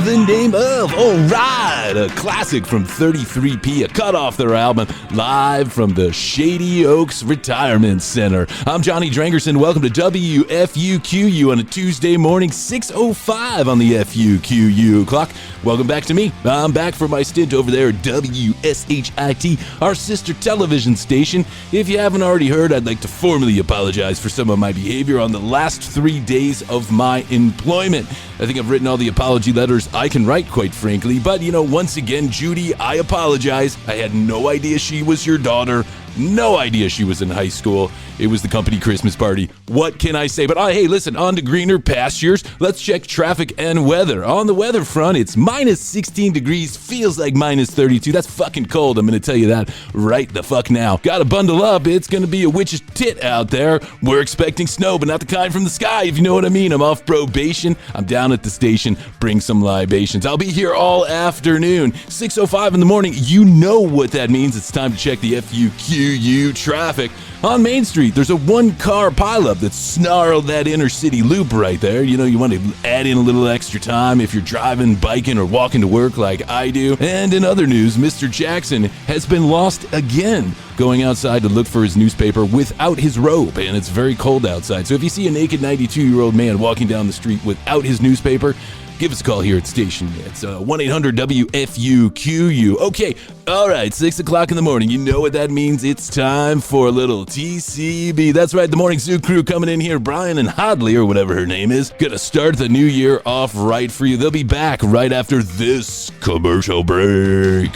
the name of Alright, a classic from 33P, a cut off their album, live from the Shady Oaks Retirement Center. I'm Johnny Drangerson. Welcome to WFUQU on a Tuesday morning, 6:05 on the FUQU clock. Welcome back to me. I'm back for my stint over there at WSHIT, our sister television station. If you haven't already heard, I'd like to formally apologize for some of my behavior on the last 3 days of my employment. I think I've written all the apology letters I can write, quite frankly. But, once again, Judy, I apologize. I had no idea she was your daughter. No idea she was in high school. It was the company Christmas party. What can I say? But hey, listen, on to greener pastures. Let's check traffic and weather. On the weather front, it's minus 16 degrees. Feels like minus 32. That's fucking cold. I'm going to tell you that right the fuck now. Gotta bundle up. It's going to be a witch's tit out there. We're expecting snow, but not the kind from the sky, if you know what I mean. I'm off probation. I'm down at the station. Bring some libations. I'll be here all afternoon. 6:05 in the morning. You know what that means. It's time to check the FUQU traffic. On Main Street, there's a one-car pileup that snarled that inner city loop right there. You want to add in a little extra time if you're driving, biking, or walking to work like I do. And in other news, Mr. Jackson has been lost again, going outside to look for his newspaper without his robe, and it's very cold outside. So if you see a naked 92-year-old man walking down the street without his newspaper, give us a call here at station. It's 1-800-WFUQU. Okay, all right, 6 o'clock in the morning. You know what that means. It's time for a little TCB. That's right, the Morning Zoo crew coming in here. Bryan and Hoadley, or whatever her name is, gonna start the new year off right for you. They'll be back right after this commercial break.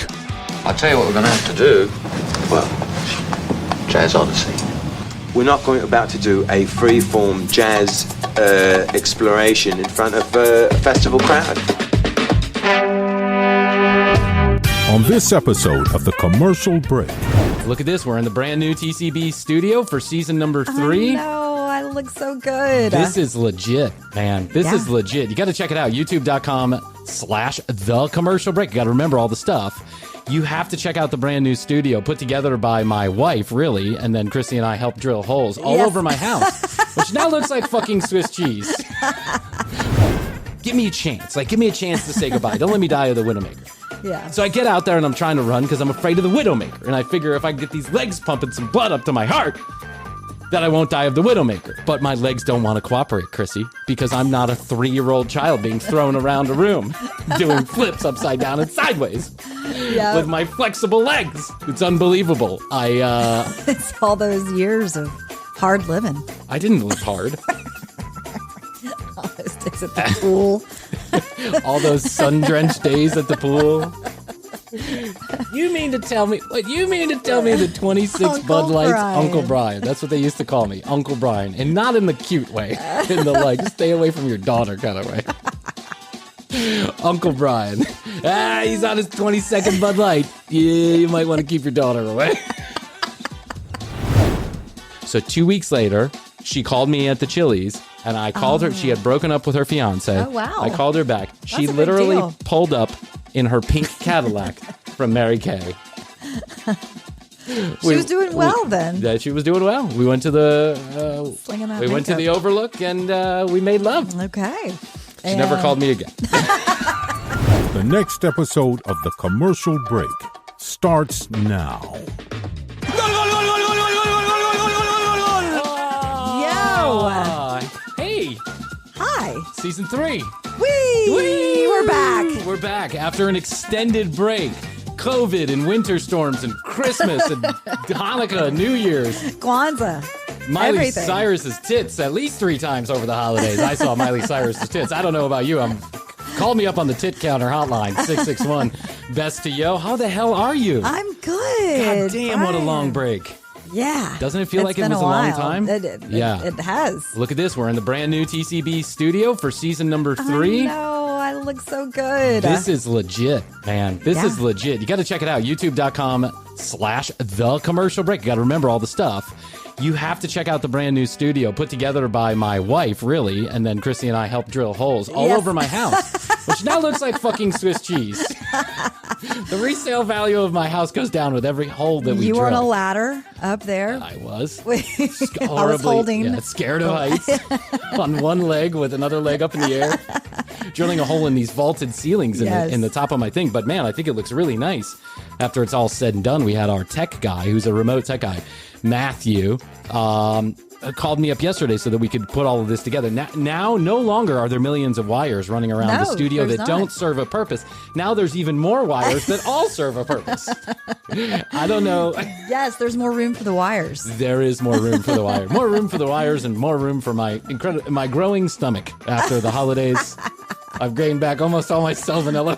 I'll tell you what we're gonna have to do. Well, Jazz Odyssey. We're not about to do a free-form jazz exploration in front of a festival crowd. On this episode of The Commercial Break. Look at this. We're in the brand new TCB studio for season number 3. Oh, I look so good. This is legit, man. This is legit. You got to check it out. YouTube.com/thecommercialbreak. You got to remember all the stuff. You have to check out the brand new studio put together by my wife, really, and then Krissy and I helped drill holes all over my house, which now looks like fucking Swiss cheese. Give me a chance. Give me a chance to say goodbye. Don't let me die of the Widowmaker. Yeah. So I get out there and I'm trying to run because I'm afraid of the Widowmaker. And I figure if I can get these legs pumping some blood up to my heart, that I won't die of the Widowmaker. But my legs don't want to cooperate, Krissy, because I'm not a 3-year-old child being thrown around a room doing flips upside down and sideways with my flexible legs. It's unbelievable. It's all those years of hard living. I didn't live hard. All those days at the pool. All those sun-drenched days at the pool. You mean to tell me the 26 Uncle Bud Lights, Bryan. Uncle Bryan. That's what they used to call me, Uncle Bryan. And not in the cute way, in the stay away from your daughter kind of way. Uncle Bryan. He's on his 22nd Bud Light. Yeah, you might want to keep your daughter away. So 2 weeks later, she called me at the Chili's, and I called her. She had broken up with her fiance. Oh, wow. I called her back. She a big literally deal. pulled up in her Pink Cadillac from Mary Kay. She was doing well then. Yeah, she was doing well. We went to the Slinging that went to the makeup. Overlook and we made love. Okay. She never called me again. The next episode of The Commercial Break starts now. Hey, Hi. season 3. Whee! We're back. We're back after an extended break. COVID and winter storms and Christmas and Hanukkah, New Year's. Kwanzaa. Miley Everything. Cyrus's tits at least 3 times over the holidays. I saw Miley Cyrus's tits. I don't know about you. Call me up on the tit counter hotline, 661 best to yo. How the hell are you? I'm good. God damn, what a Bryan. long break. Yeah. Doesn't it feel like it been was a long while. time? It has. Look at this. We're in the brand new TCB studio for season number 3. No, I look so good. This is legit, man. This is legit. You got to check it out. YouTube.com/thecommercialbreak. You got to remember all the stuff. You have to check out the brand new studio put together by my wife, really, and then Krissy and I helped drill holes all over my house, which now looks like fucking Swiss cheese. The resale value of my house goes down with every hole that we drill. You were on a ladder up there. I was. I was holding. Scared of heights. On one leg with another leg up in the air. drilling a hole in these vaulted ceilings in the top of my thing. But man, I think it looks really nice after it's all said and done. We had our tech guy, who's a remote tech guy, Matthew, called me up yesterday so that we could put all of this together. Now no longer are there millions of wires running around the studio that don't serve a purpose. Now there's even more wires that all serve a purpose. I don't know. Yes, there's more room for the wires. There is more room for the wire. More room for the wires and more room for my growing stomach after the holidays. I've gained back almost all my salmonella.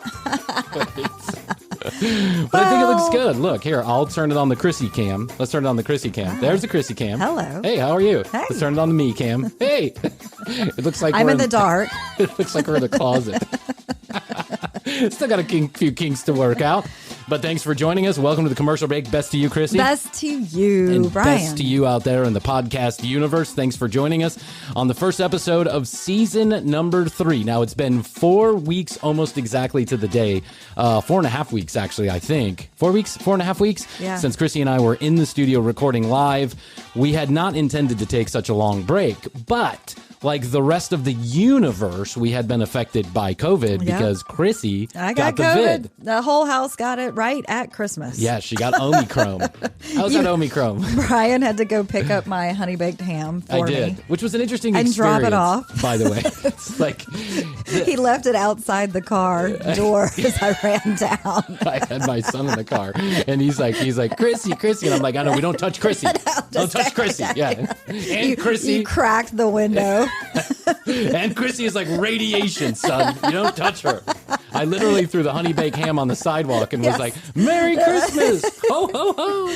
But I think it looks good. Look, here, I'll turn it on the Krissy cam. Let's turn it on the Krissy cam. There's the Krissy cam. Hello. Hey, how are you? Hey. Let's turn it on the me cam. Hey. It looks like I'm in the dark. It looks like we're in a closet. Still got a few kinks to work out. But thanks for joining us. Welcome to the commercial break. Best to you, Krissy. Best to you, and Bryan. Best to you out there in the podcast universe. Thanks for joining us on the first episode of season number 3. Now, it's been 4 weeks almost exactly to the day. 4.5 weeks, actually, I think. 4 weeks? 4.5 weeks? Yeah. Since Krissy and I were in the studio recording live. We had not intended to take such a long break, but like the rest of the universe, we had been affected by COVID because Krissy got the COVID. vid. The whole house got it right at Christmas. Yeah, she got Omicron. How's that Omicron? Bryan had to go pick up my honey baked ham for me. I did, which was an interesting and experience. drop it off. By the way, it's like he left it outside the car door as I ran down. I had my son in the car, and he's like, Krissy, and I'm like, I know we don't touch Krissy. Don't touch Krissy. Yeah, and Krissy. You cracked the window. And Krissy is like radiation, son. You don't touch her. I literally threw the honey baked ham on the sidewalk and was like, Merry Christmas! Ho, ho, ho!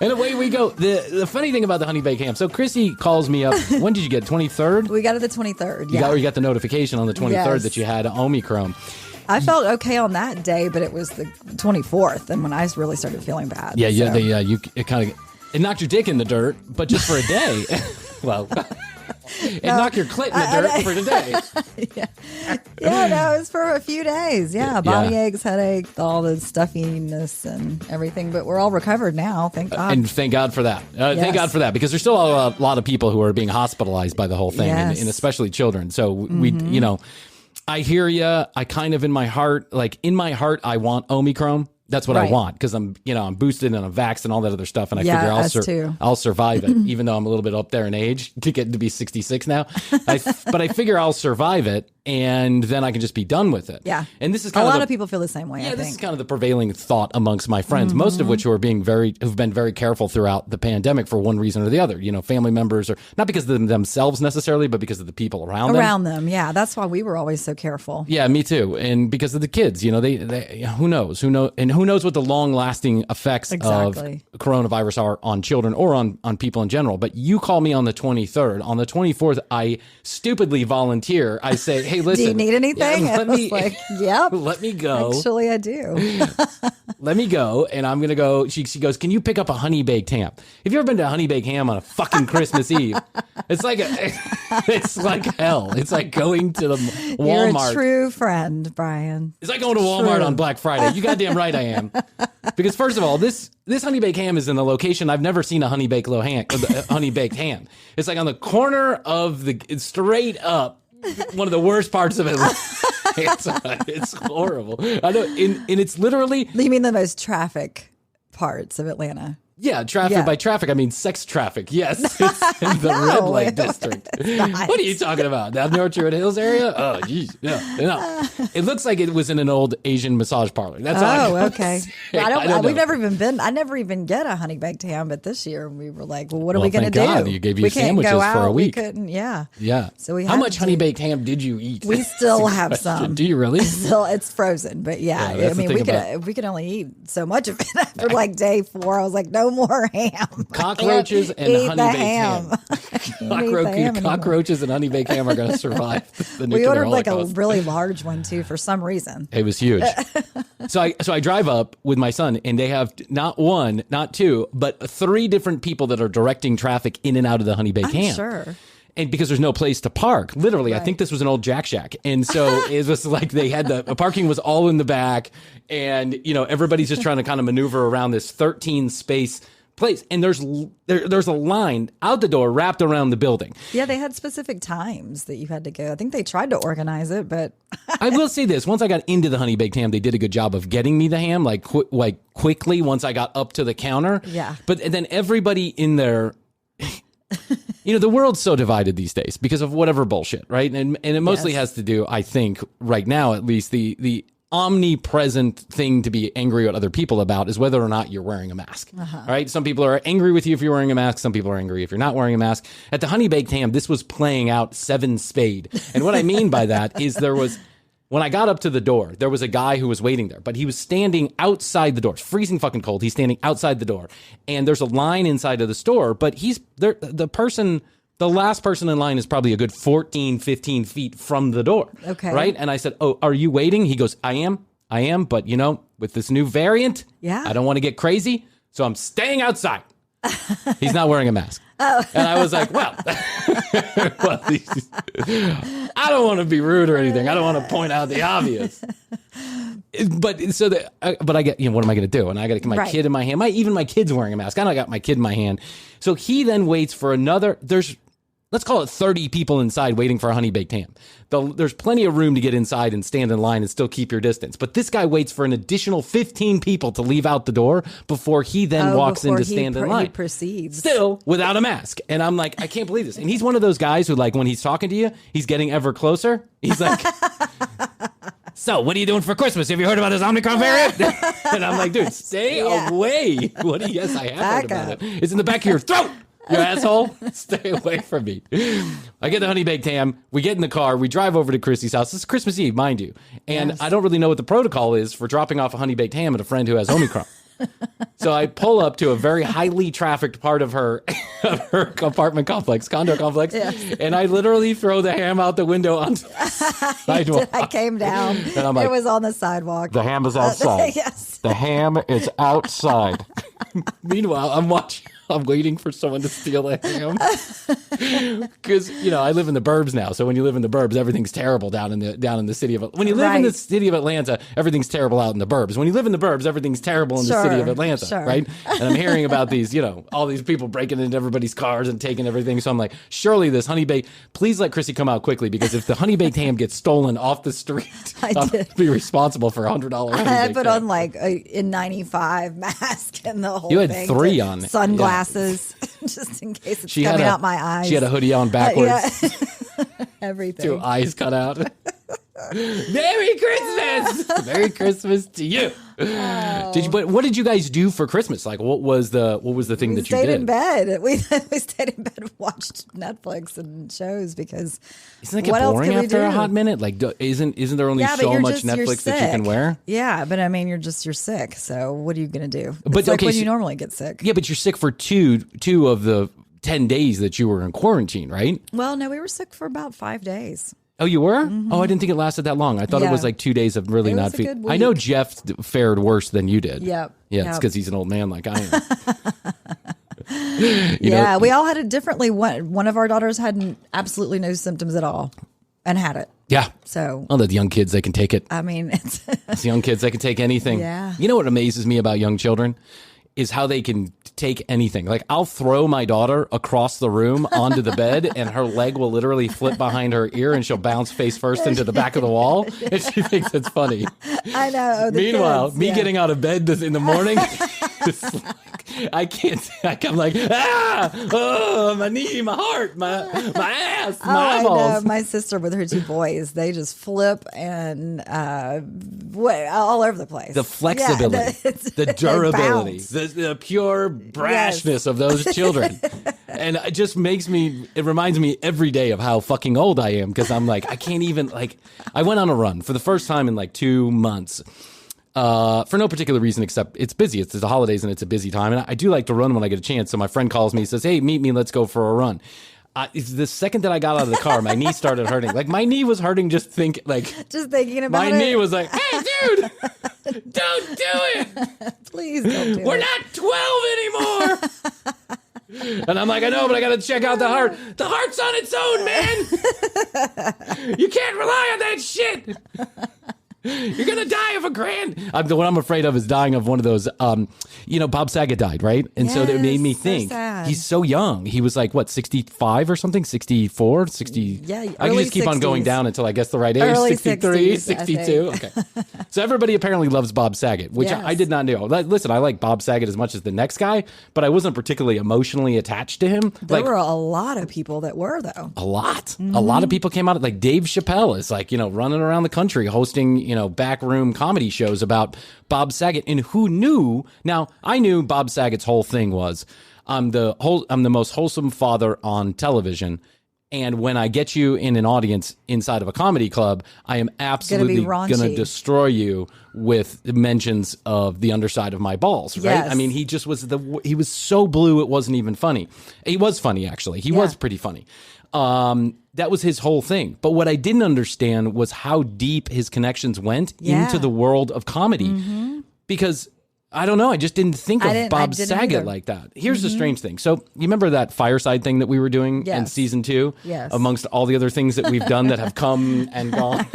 And away we go. The funny thing about the honey baked ham, so Krissy calls me up. When did you get 23rd? We got it the 23rd. You got the notification on the 23rd that you had Omicron. I felt okay on that day, but it was the 24th, and when I really started feeling bad. Yeah, it knocked your dick in the dirt, but just for a day. Well, it knocked your clit in the dirt for today. No, it was for a few days. Yeah, body aches, headache, all the stuffiness and everything. But we're all recovered now, thank God. And thank God for that. Thank God for that, because there's still a lot of people who are being hospitalized by the whole thing, and especially children. So we, I hear you. I kind of in my heart, I want Omicron. That's what I want, because I'm boosted and I'm vaxxed and all that other stuff, and I figure I'll survive it, even though I'm a little bit up there in age to get to be 66 now. But I figure I'll survive it, and then I can just be done with it. Yeah, and this is a lot of people feel the same way. Yeah, I think this is kind of the prevailing thought amongst my friends, most of which who've been very careful throughout the pandemic for one reason or the other. Family members, or not because of themselves necessarily, but because of the people around them. Yeah, that's why we were always so careful. Yeah, me too, and because of the kids. They who knows, and who knows what the long-lasting effects of coronavirus are on children or on people in general. But you call me on the 23rd. On the 24th, I stupidly volunteer. I say, hey, listen. Do you need anything? Yeah, yep. Let me go. Actually, I do. Let me go, and I'm going to go. She goes, can you pick up a honey baked ham? Have you ever been to a honey baked ham on a fucking Christmas Eve? It's like hell. It's like going to the Walmart. You're a true friend, Bryan. It's like going to Walmart on Black Friday. You goddamn right I am. Because first of all, this honey baked ham is in the location I've never seen a honey baked ham. It's like on the corner of straight up, one of the worst parts of it. It's horrible. I know, and it's literally. You mean the most traffic parts of Atlanta? Yeah, traffic. By traffic, I mean sex traffic. Yes, it's in the red light district. What are you talking about? That North Druid Hills area? Oh, geez. No. It looks like it was in an old Asian massage parlor. That's all. Okay. We've never even been. I never even get a honey baked ham, but this year we were like, well, what are we going to do? God, you gave you sandwiches for a week. We couldn't. Yeah. So How much honey baked ham did you eat? We still have some. Do you really? Still, it's frozen, but I mean, we could only eat so much of it after like day 4. I was like, no more ham. Cockroaches and honey baked ham. Cockroaches and honey baked ham are going to survive the nuclear We ordered like holocaust. a really large one too for some reason. It was huge. So I drive up with my son, and they have not 1, not 2, but 3 different people that are directing traffic in and out of the honey baked ham. Sure. And because there's no place to park, literally, I think this was an old Jack Shack. And so it was like they had the parking was all in the back, and everybody's just trying to kind of maneuver around this 13 space place. And there's a line out the door wrapped around the building. Yeah, they had specific times that you had to go. I think they tried to organize it, but I will say this. Once I got into the honey baked ham, they did a good job of getting me the ham like quickly once I got up to the counter. Yeah. But then everybody in there, the world's so divided these days because of whatever bullshit, right? And it mostly has to do, I think, right now at least, the omnipresent thing to be angry at other people about is whether or not you're wearing a mask. Right? Some people are angry with you if you're wearing a mask. Some people are angry if you're not wearing a mask. At the honey baked ham, this was playing out 7 spade. And what I mean by that is when I got up to the door, there was a guy who was waiting there, but he was standing outside the door. It's freezing fucking cold. He's standing outside the door. And there's a line inside of the store, but he's there. The last person in line is probably a good 14, 15 feet from the door. Okay. Right? And I said, "Oh, are you waiting?" He goes, I am. But, with this new variant, I don't want to get crazy. So I'm staying outside. He's not wearing a mask. Oh. And I was like, well, I don't want to be rude or anything. I don't want to point out the obvious. But I get, what am I going to do? And I got my kid in my hand. Even my kid's wearing a mask. I got my kid in my hand. So he then waits for let's call it 30 people inside waiting for a honey baked ham. There's plenty of room to get inside and stand in line and still keep your distance. But this guy waits for an additional 15 people to leave out the door before he then walks in to stand in line. He proceeds. Still without a mask. And I'm like, I can't believe this. And he's one of those guys who, like, when he's talking to you, he's getting ever closer. He's like, so what are you doing for Christmas? Have you heard about this Omicron variant? And I'm like, dude, stay away. Yes, I have heard about it. It's in the back of your throat. You asshole, stay away from me. I get the honey baked ham. We get in the car. We drive over to Krissy's house. This is Christmas Eve, mind you. And I don't really know what the protocol is for dropping off a honey baked ham at a friend who has Omicron. So I pull up to a very highly trafficked part of her apartment complex, condo complex, and I literally throw the ham out the window onto the sidewalk. I came down. And I'm like, it was on the sidewalk. The ham is outside. Yes. The ham is outside. Meanwhile, I'm waiting for someone to steal a ham. Because, I live in the burbs now. So when you live in the burbs, everything's terrible down in the city of... When you live in the city of Atlanta, everything's terrible out in the burbs. When you live in the burbs, everything's terrible in the city of Atlanta, right? And I'm hearing about these, all these people breaking into everybody's cars and taking everything. So I'm like, surely this honey baked... Please let Krissy come out quickly, because if the honey baked ham gets stolen off the street, I'll be responsible for $100 honey I baked put ham. on like a N95 mask and the whole You had thing. 3 on. Sunglasses, just in case it's coming out my eyes. She had a hoodie on backwards. Everything. 2 eyes cut out. Merry Christmas! Merry Christmas to you. But what did you guys do for Christmas? Like, what was the thing that you did? We stayed in bed. We stayed in bed and watched Netflix and shows because isn't that get boring after a hot minute? Like, isn't there only so much Netflix that you can wear? Yeah, but I mean, you're sick. So what are you going to do? But it's like when you normally get sick. Yeah, but you're sick for two of the 10 days that you were in quarantine, right? Well, no, we were sick for about 5 days. Oh, you were? Mm-hmm. Oh, I didn't think it lasted that long. I thought it was like 2 days of really not feeling. I know Jeff fared worse than you did. Yep. Yeah, it's because he's an old man like I am. We all had it differently. One of our daughters had absolutely no symptoms at all and had it. Yeah. So. Oh, the young kids, they can take it. I mean, it's young kids, they can take anything. Yeah. You know what amazes me about young children? Is how they can take anything. Like, I'll throw my daughter across the room onto the bed and her leg will literally flip behind her ear and she'll bounce face first into the back of the wall. And she thinks it's funny. I know. Meanwhile, me getting out of bed in the morning, I can't. I'm like, oh, my knee, my heart, my ass, my eyeballs. I know. My sister with her 2 boys, they just flip and all over the place. The flexibility, the durability, the pure brashness of those children. And it just it reminds me every day of how fucking old I am, because I'm like, I can't even, I went on a run for the first time in 2 months. For no particular reason except it's busy. It's the holidays and it's a busy time. And I do like to run when I get a chance. So my friend calls me, says, hey, meet me, let's go for a run. The second that I got out of the car, my knee started hurting. My knee was hurting just thinking about my it. knee was like, hey, dude, don't do it. Please don't do it. We're not 12 anymore. And I'm like, I know, but I got to check out the heart. The heart's on its own, man. You can't rely on that shit. You're gonna die of a what I'm afraid of is dying of one of those. Bob Saget died, right? And so that made me think he's so young. He was like what, 65 or something, 64, 60. Yeah, I can just keep on going down until I guess the right age. Early 63, 60s, 62. Okay. So everybody apparently loves Bob Saget, which Yes. I did not know. Listen, I like Bob Saget as much as the next guy, but I wasn't particularly emotionally attached to him. There were a lot of people that were, though. A lot. A lot of people came out. Like Dave Chapelle is like, running around the country hosting, backroom comedy shows about Bob Saget. And who knew? Now, I knew Bob Saget's whole thing was I'm the most wholesome father on television. And when I get you in an audience inside of a comedy club, I am absolutely going to destroy you with mentions of the underside of my balls, right? Yes. I mean, he just was he was so blue it wasn't even funny. He was funny, actually. He was pretty funny. That was his whole thing. But what I didn't understand was how deep his connections went into the world of comedy. Because I don't know. I just didn't think of Bob Saget like that. Here's the strange thing. So you remember that fireside thing that we were doing in season 2? Yes. Amongst all the other things that we've done that have come and gone.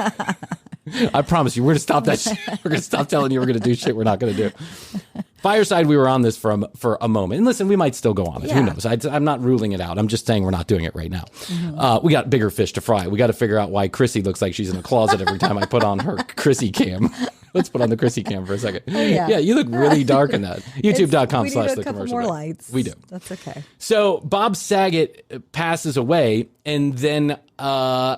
I promise you, we're going to stop that. We're going to stop telling you we're going to do shit we're not going to do. Fireside, we were on this for a moment. And listen, we might still go on it. Who knows? I'm not ruling it out. I'm just saying we're not doing it right now. We got bigger fish to fry. We got to figure out why Krissy looks like she's in a closet every time I put on her Krissy cam. Let's put on the Krissy cam for a second. Oh, yeah, you look really dark in that. YouTube.com/the a couple commercial. more lights. We do. That's okay. So Bob Saget passes away, and then I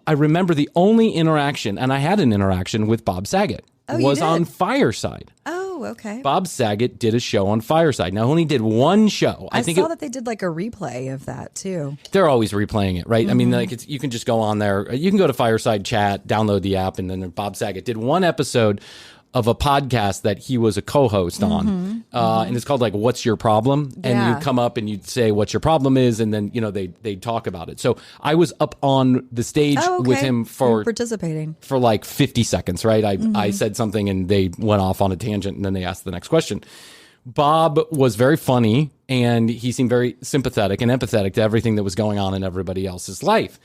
remember the only interaction, and I had an interaction with Bob Saget, was on Fireside. Oh, okay. Bob Saget did a show on Fireside. Now, only did one show. I saw that they did like a replay of that too. They're always replaying it, right? I mean, like you can just go on there. You can go to Fireside Chat, download the app, and then Bob Saget did one episode of a podcast that he was a co-host on. And it's called like, What's Your Problem? And you come up and you'd say what your problem is. And then, they talk about it. So I was up on the stage with him for participating for like 50 seconds, right? I said something and they went off on a tangent and then they asked the next question. Bob was very funny and he seemed very sympathetic and empathetic to everything that was going on in everybody else's life.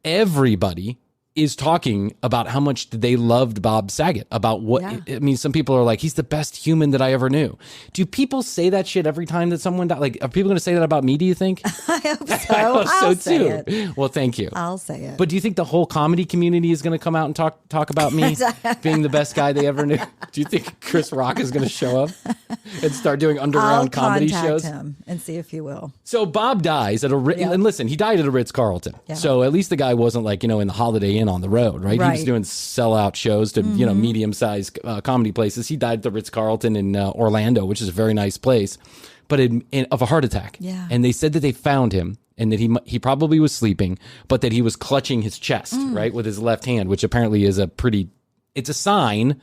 Everybody is talking about how much they loved Bob Saget, about what, I mean, some people are like, he's the best human that I ever knew. Do people say that shit every time that someone dies? Like, are people going to say that about me, do you think? I hope so. I'll say too. It. Well, thank you. I'll say it. But do you think the whole comedy community is going to come out and talk about me being the best guy they ever knew? Do you think Chris Rock is going to show up and start doing underground comedy shows? I'll contact him and see if he will. So Bob dies at and listen, he died at a Ritz-Carlton. Yeah. So at least the guy wasn't like, in the Holiday Inn on the road, right? He was doing sellout shows to, medium-sized comedy places. He died at the Ritz-Carlton in Orlando, which is a very nice place, but of a heart attack. Yeah. And they said that they found him and that he probably was sleeping, but that he was clutching his chest, right, with his left hand, which apparently is it's a sign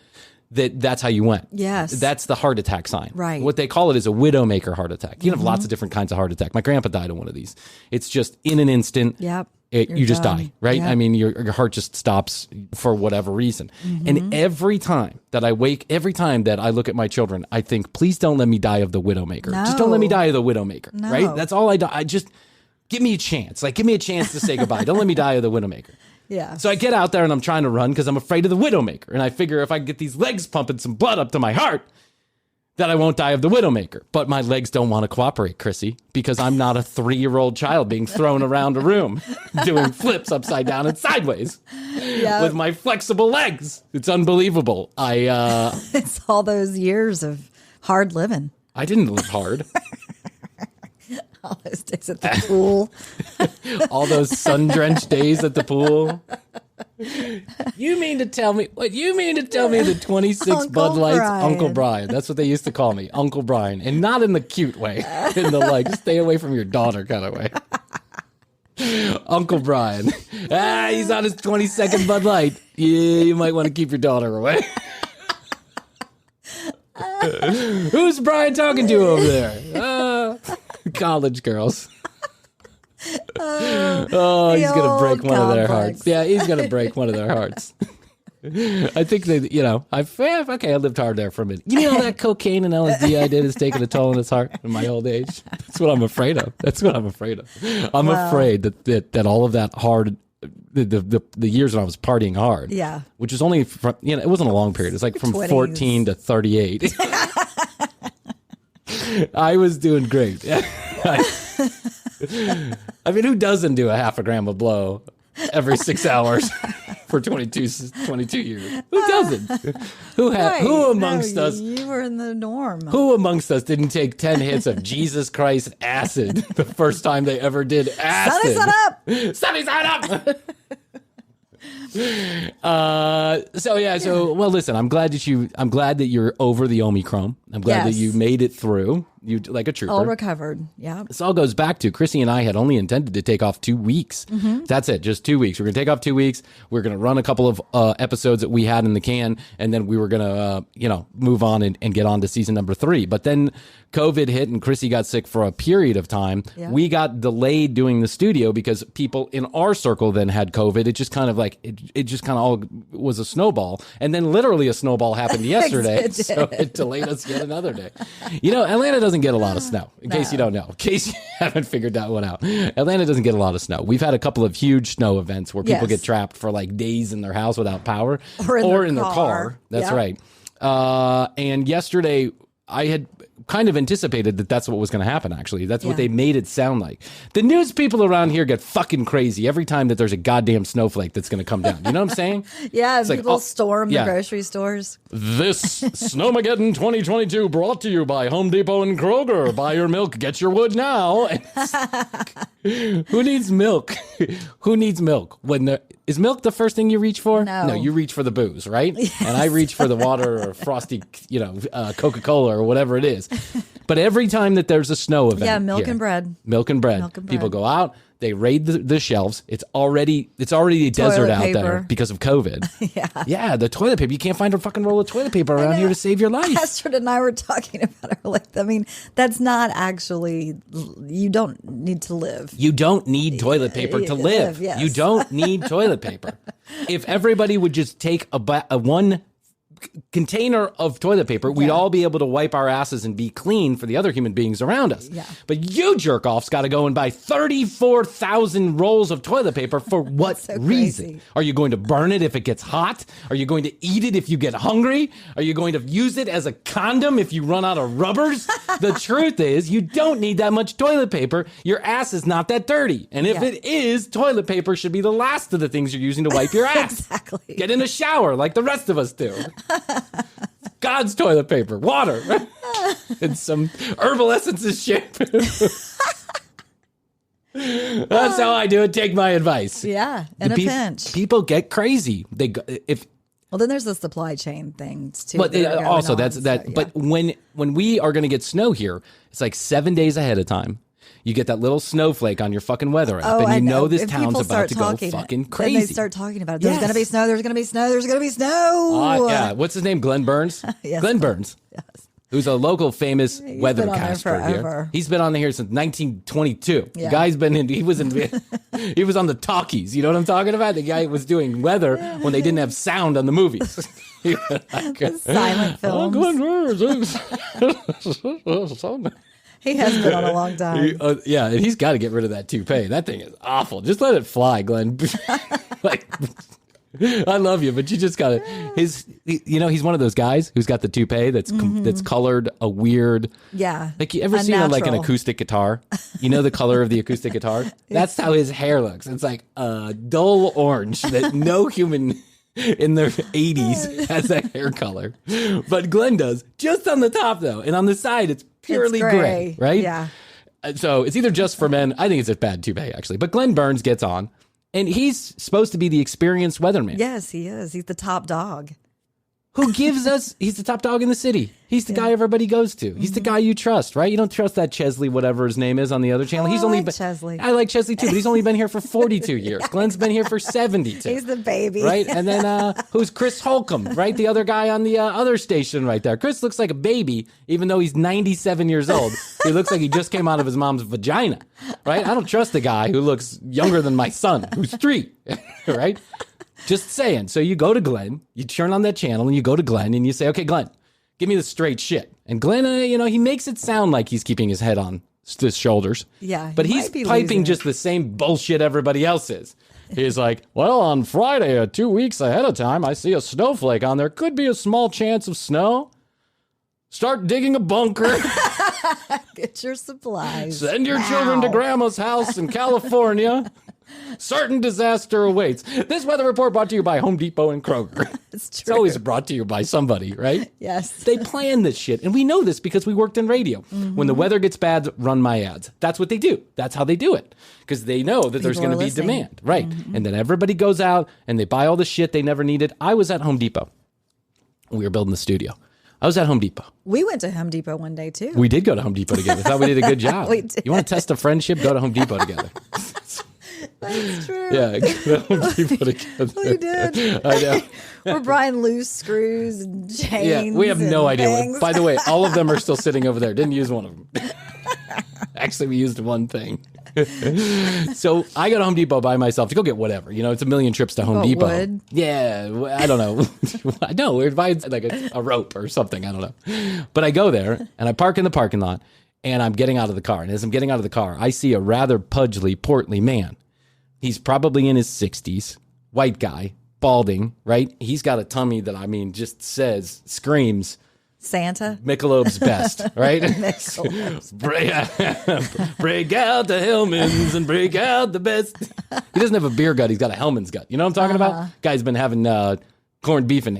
that's how you went. Yes. That's the heart attack sign. Right. What they call it is a widowmaker heart attack. You can have lots of different kinds of heart attack. My grandpa died of one of these. It's just in an instant. Yep. You just die, right? Yep. I mean, your heart just stops for whatever reason. And every time that I look at my children, I think, please don't let me die of the widowmaker. No. Just don't let me die of the widowmaker, right? That's all I do. I just, give me a chance. Like, give me a chance to say goodbye. Don't let me die of the widowmaker. Yeah. So I get out there and I'm trying to run because I'm afraid of the widowmaker. And I figure if I get these legs pumping some blood up to my heart, that I won't die of the widowmaker. But my legs don't want to cooperate, Krissy, because I'm not a 3-year-old child being thrown around a room doing flips upside down and sideways with my flexible legs. It's unbelievable. It's all those years of hard living. I didn't live hard. All those days at the pool. All those sun-drenched days at the pool. You mean to tell me the 26 Bud Lights, Brian. Uncle Brian. That's what they used to call me, Uncle Brian. And not in the cute way, in the like, stay away from your daughter kind of way. Uncle Brian. He's on his 22nd Bud Light. Yeah, you might want to keep your daughter away. Who's Brian talking to over there? College girls. Oh, he's going to break one of their hearts. Yeah, he's going to break one of their hearts. I think they, I lived hard there for a minute. You know, all that cocaine and LSD I did is taking a toll on his heart in my old age. That's what I'm afraid of. I'm afraid that all of that hard the years when I was partying hard. Yeah. Which was only from, it wasn't a long period. It's like from 20s. 14 to 38. I was doing great. I mean, who doesn't do a half a gram of blow every 6 hours for 22 years? Who doesn't? Who amongst us? You were in the norm. Who amongst us didn't take 10 hits of Jesus Christ acid the first time they ever did acid? Sunny side up. Sunny side up. Well, listen, I'm glad that you're over the Omicron. I'm glad that you made it through. You like a trooper. All recovered. Yeah. This all goes back to Krissy and I had only intended to take off 2 weeks. Mm-hmm. That's it, just 2 weeks. We're going to take off 2 weeks. We're going to run a couple of episodes that we had in the can, and then we were going to, move on and get on to season number 3. But then COVID hit and Krissy got sick for a period of time. Yeah. We got delayed doing the studio because people in our circle then had COVID. It just kind of all was a snowball. And then literally a snowball happened yesterday. So it delayed us yet another day. Atlanta doesn't get a lot of snow, in case you don't know, in case you haven't figured that one out. Atlanta doesn't get a lot of snow. We've had a couple of huge snow events where people get trapped for like days in their house without power or in their car. That's right. And yesterday I had kind of anticipated that that's what was going to happen, actually. That's what they made it sound like. The news people around here get fucking crazy every time that there's a goddamn snowflake that's going to come down. You know what I'm saying? Yeah, it's people storm the grocery stores. This Snowmageddon 2022 brought to you by Home Depot and Kroger. Buy your milk, get your wood now. Who needs milk? Who needs milk? Is milk the first thing you reach for? No, you reach for the booze, right? Yes. And I reach for the water or frosty, Coca-Cola or whatever it is. But every time that there's a snow event, milk and bread. Milk and bread. People go out. They raid the shelves. It's already a desert out there because of COVID. Yeah, the toilet paper. You can't find a fucking roll of toilet paper around here to save your life. Astrid and I were talking about it. That's not actually. You don't need to live. You don't need toilet paper to live. Yes. You don't need toilet paper. If everybody would just take a one container of toilet paper, we'd all be able to wipe our asses and be clean for the other human beings around us. Yeah. But you jerk-offs got to go and buy 34,000 rolls of toilet paper for what reason? Crazy. Are you going to burn it if it gets hot? Are you going to eat it if you get hungry? Are you going to use it as a condom if you run out of rubbers? The truth is, you don't need that much toilet paper. Your ass is not that dirty. And if it is, toilet paper should be the last of the things you're using to wipe your ass. Exactly. Get in a shower like the rest of us do. God's toilet paper, water, and some herbal essences shampoo. That's how I do it. Take my advice. Yeah, in a pinch. People get crazy. Well, then there's the supply chain things too. But also that's that. But when we are going to get snow here, it's like 7 days ahead of time. You get that little snowflake on your fucking weather app, and you know this town's about to go fucking crazy. Then they start talking about it. There's going to be snow. There's going to be snow. There's going to be snow. Yeah. What's his name? Glenn Burns? Yes, Glenn Burns. Yes. Who's a local famous weathercaster here. He's been on here since 1922. Yeah. The guy's been in. He was on the talkies. You know what I'm talking about? The guy was doing weather when they didn't have sound on the movies. Silent films. Glenn Burns. He has been on a long time. And he's got to get rid of that toupee. That thing is awful. Just let it fly, Glenn. I love you, but you just got to. He's one of those guys who's got the toupee that's colored a weird. Yeah. Like you ever seen like an acoustic guitar? You know the color of the acoustic guitar? That's how his hair looks. It's like a dull orange that no human in their 80s has that hair color, but Glenn does. Just on the top though, and on the side it's purely gray, right? Yeah. So it's either just for men. I think it's a bad toupee actually, but Glenn Burns gets on, and he's supposed to be the experienced weatherman. Yes, he is. He's the top dog. Who gives us? He's the top dog in the city. He's the guy everybody goes to. He's the guy you trust, right? You don't trust that Chesley, whatever his name is, on the other channel. I like Chesley. I like Chesley too, but he's only been here for 42 years. Glenn's been here for 72. He's the baby, right? And then who's Chris Holcomb, right? The other guy on the other station right there. Chris looks like a baby, even though he's 97 years old. He looks like he just came out of his mom's vagina, right? I don't trust a guy who looks younger than my son, who's 3, right? Just saying. So you go to Glenn, you turn on that channel, and you go to Glenn, and you say, "Okay, Glenn, give me the straight shit." And Glenn, he makes it sound like he's keeping his head on his shoulders. Yeah, but he's piping just the same bullshit everybody else is. He's like, well, on Friday, 2 weeks ahead of time, I see a snowflake on there. Could be a small chance of snow. Start digging a bunker. Get your supplies. Send your children to grandma's house in California. Certain disaster awaits. This weather report brought to you by Home Depot and Kroger. It's always brought to you by somebody, right? Yes. They plan this shit. And we know this because we worked in radio. Mm-hmm. When the weather gets bad, run my ads. That's what they do. That's how they do it. Because they know that there's going to be demand. Right. Mm-hmm. And then everybody goes out and they buy all the shit they never needed. I was at Home Depot. We were building the studio. I was at Home Depot. We went to Home Depot one day, too. We did go to Home Depot together. Thought we did a good job. We did. You want to test a friendship? Go to Home Depot together. That's true. Yeah, go to Home Depot together. We did. I know. We're buying loose screws and chains. Yeah, we have no idea. Things. By the way, all of them are still sitting over there. Didn't use one of them. Actually, we used one thing. So I go to Home Depot by myself to go get whatever. You know, it's a million trips to Home Depot. Wood? Yeah, I don't know. No, we're buying like a rope or something. I don't know. But I go there and I park in the parking lot and I'm getting out of the car. And as I'm getting out of the car, I see a rather pudgy, portly man. He's probably in his 60s, white guy, balding, right? He's got a tummy that, I mean, just screams, Santa? Michelob's best, right? break out the Hellmans and break out the best. He doesn't have a beer gut. He's got a Hellman's gut. You know what I'm talking about? Guy's been having corned beef and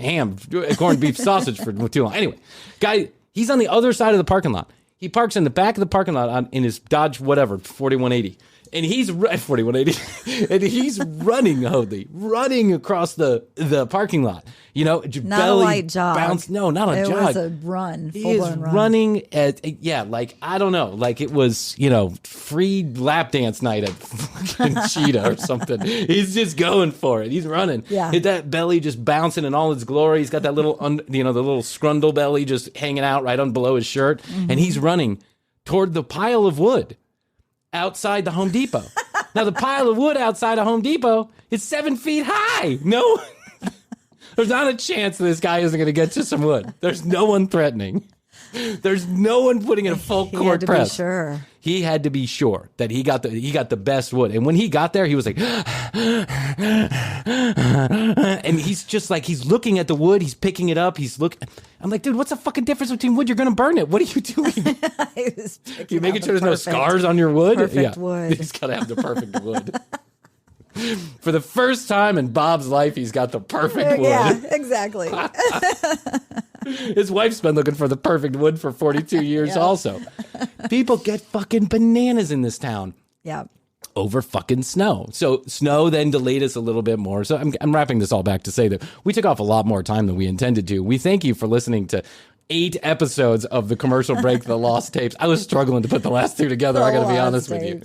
corned beef sausage for too long. Anyway, guy, he's on the other side of the parking lot. He parks in the back of the parking lot in his Dodge, whatever, 4180. And he's 4180, and he's running, Hoadley, running across the parking lot. You know, not belly a light jog. Bounce. No, not a jog. It was a run. He is running at like I don't know, like it was free lap dance night at fucking Cheetah or something. He's just going for it. He's running. Yeah, hit that belly just bouncing in all its glory. He's got that little the little scrundle belly just hanging out right on below his shirt, and he's running toward the pile of wood outside the Home Depot. Now, the pile of wood outside of Home Depot is 7 feet high. No, there's not a chance this guy isn't going to get you some wood. There's no one threatening. There's no one putting in a full court press. Be sure. He had to be sure that he got the best wood. And when he got there, he was like, and he's just like, he's looking at the wood. He's picking it up. I'm like, dude, what's the fucking difference between wood? You're going to burn it. What are you doing? You making sure there's no scars on your wood? Perfect wood. He's got to have the perfect wood. For the first time in Bob's life, he's got the perfect wood. Yeah, exactly. His wife's been looking for the perfect wood for 42 years also. People get fucking bananas in this town. Yeah. Over fucking snow. So snow then delayed us a little bit more. So I'm wrapping this all back to say that we took off a lot more time than we intended to. We thank you for listening to 8 episodes of the commercial break, the lost tapes. I was struggling to put the last 2 together. I got to be honest with you.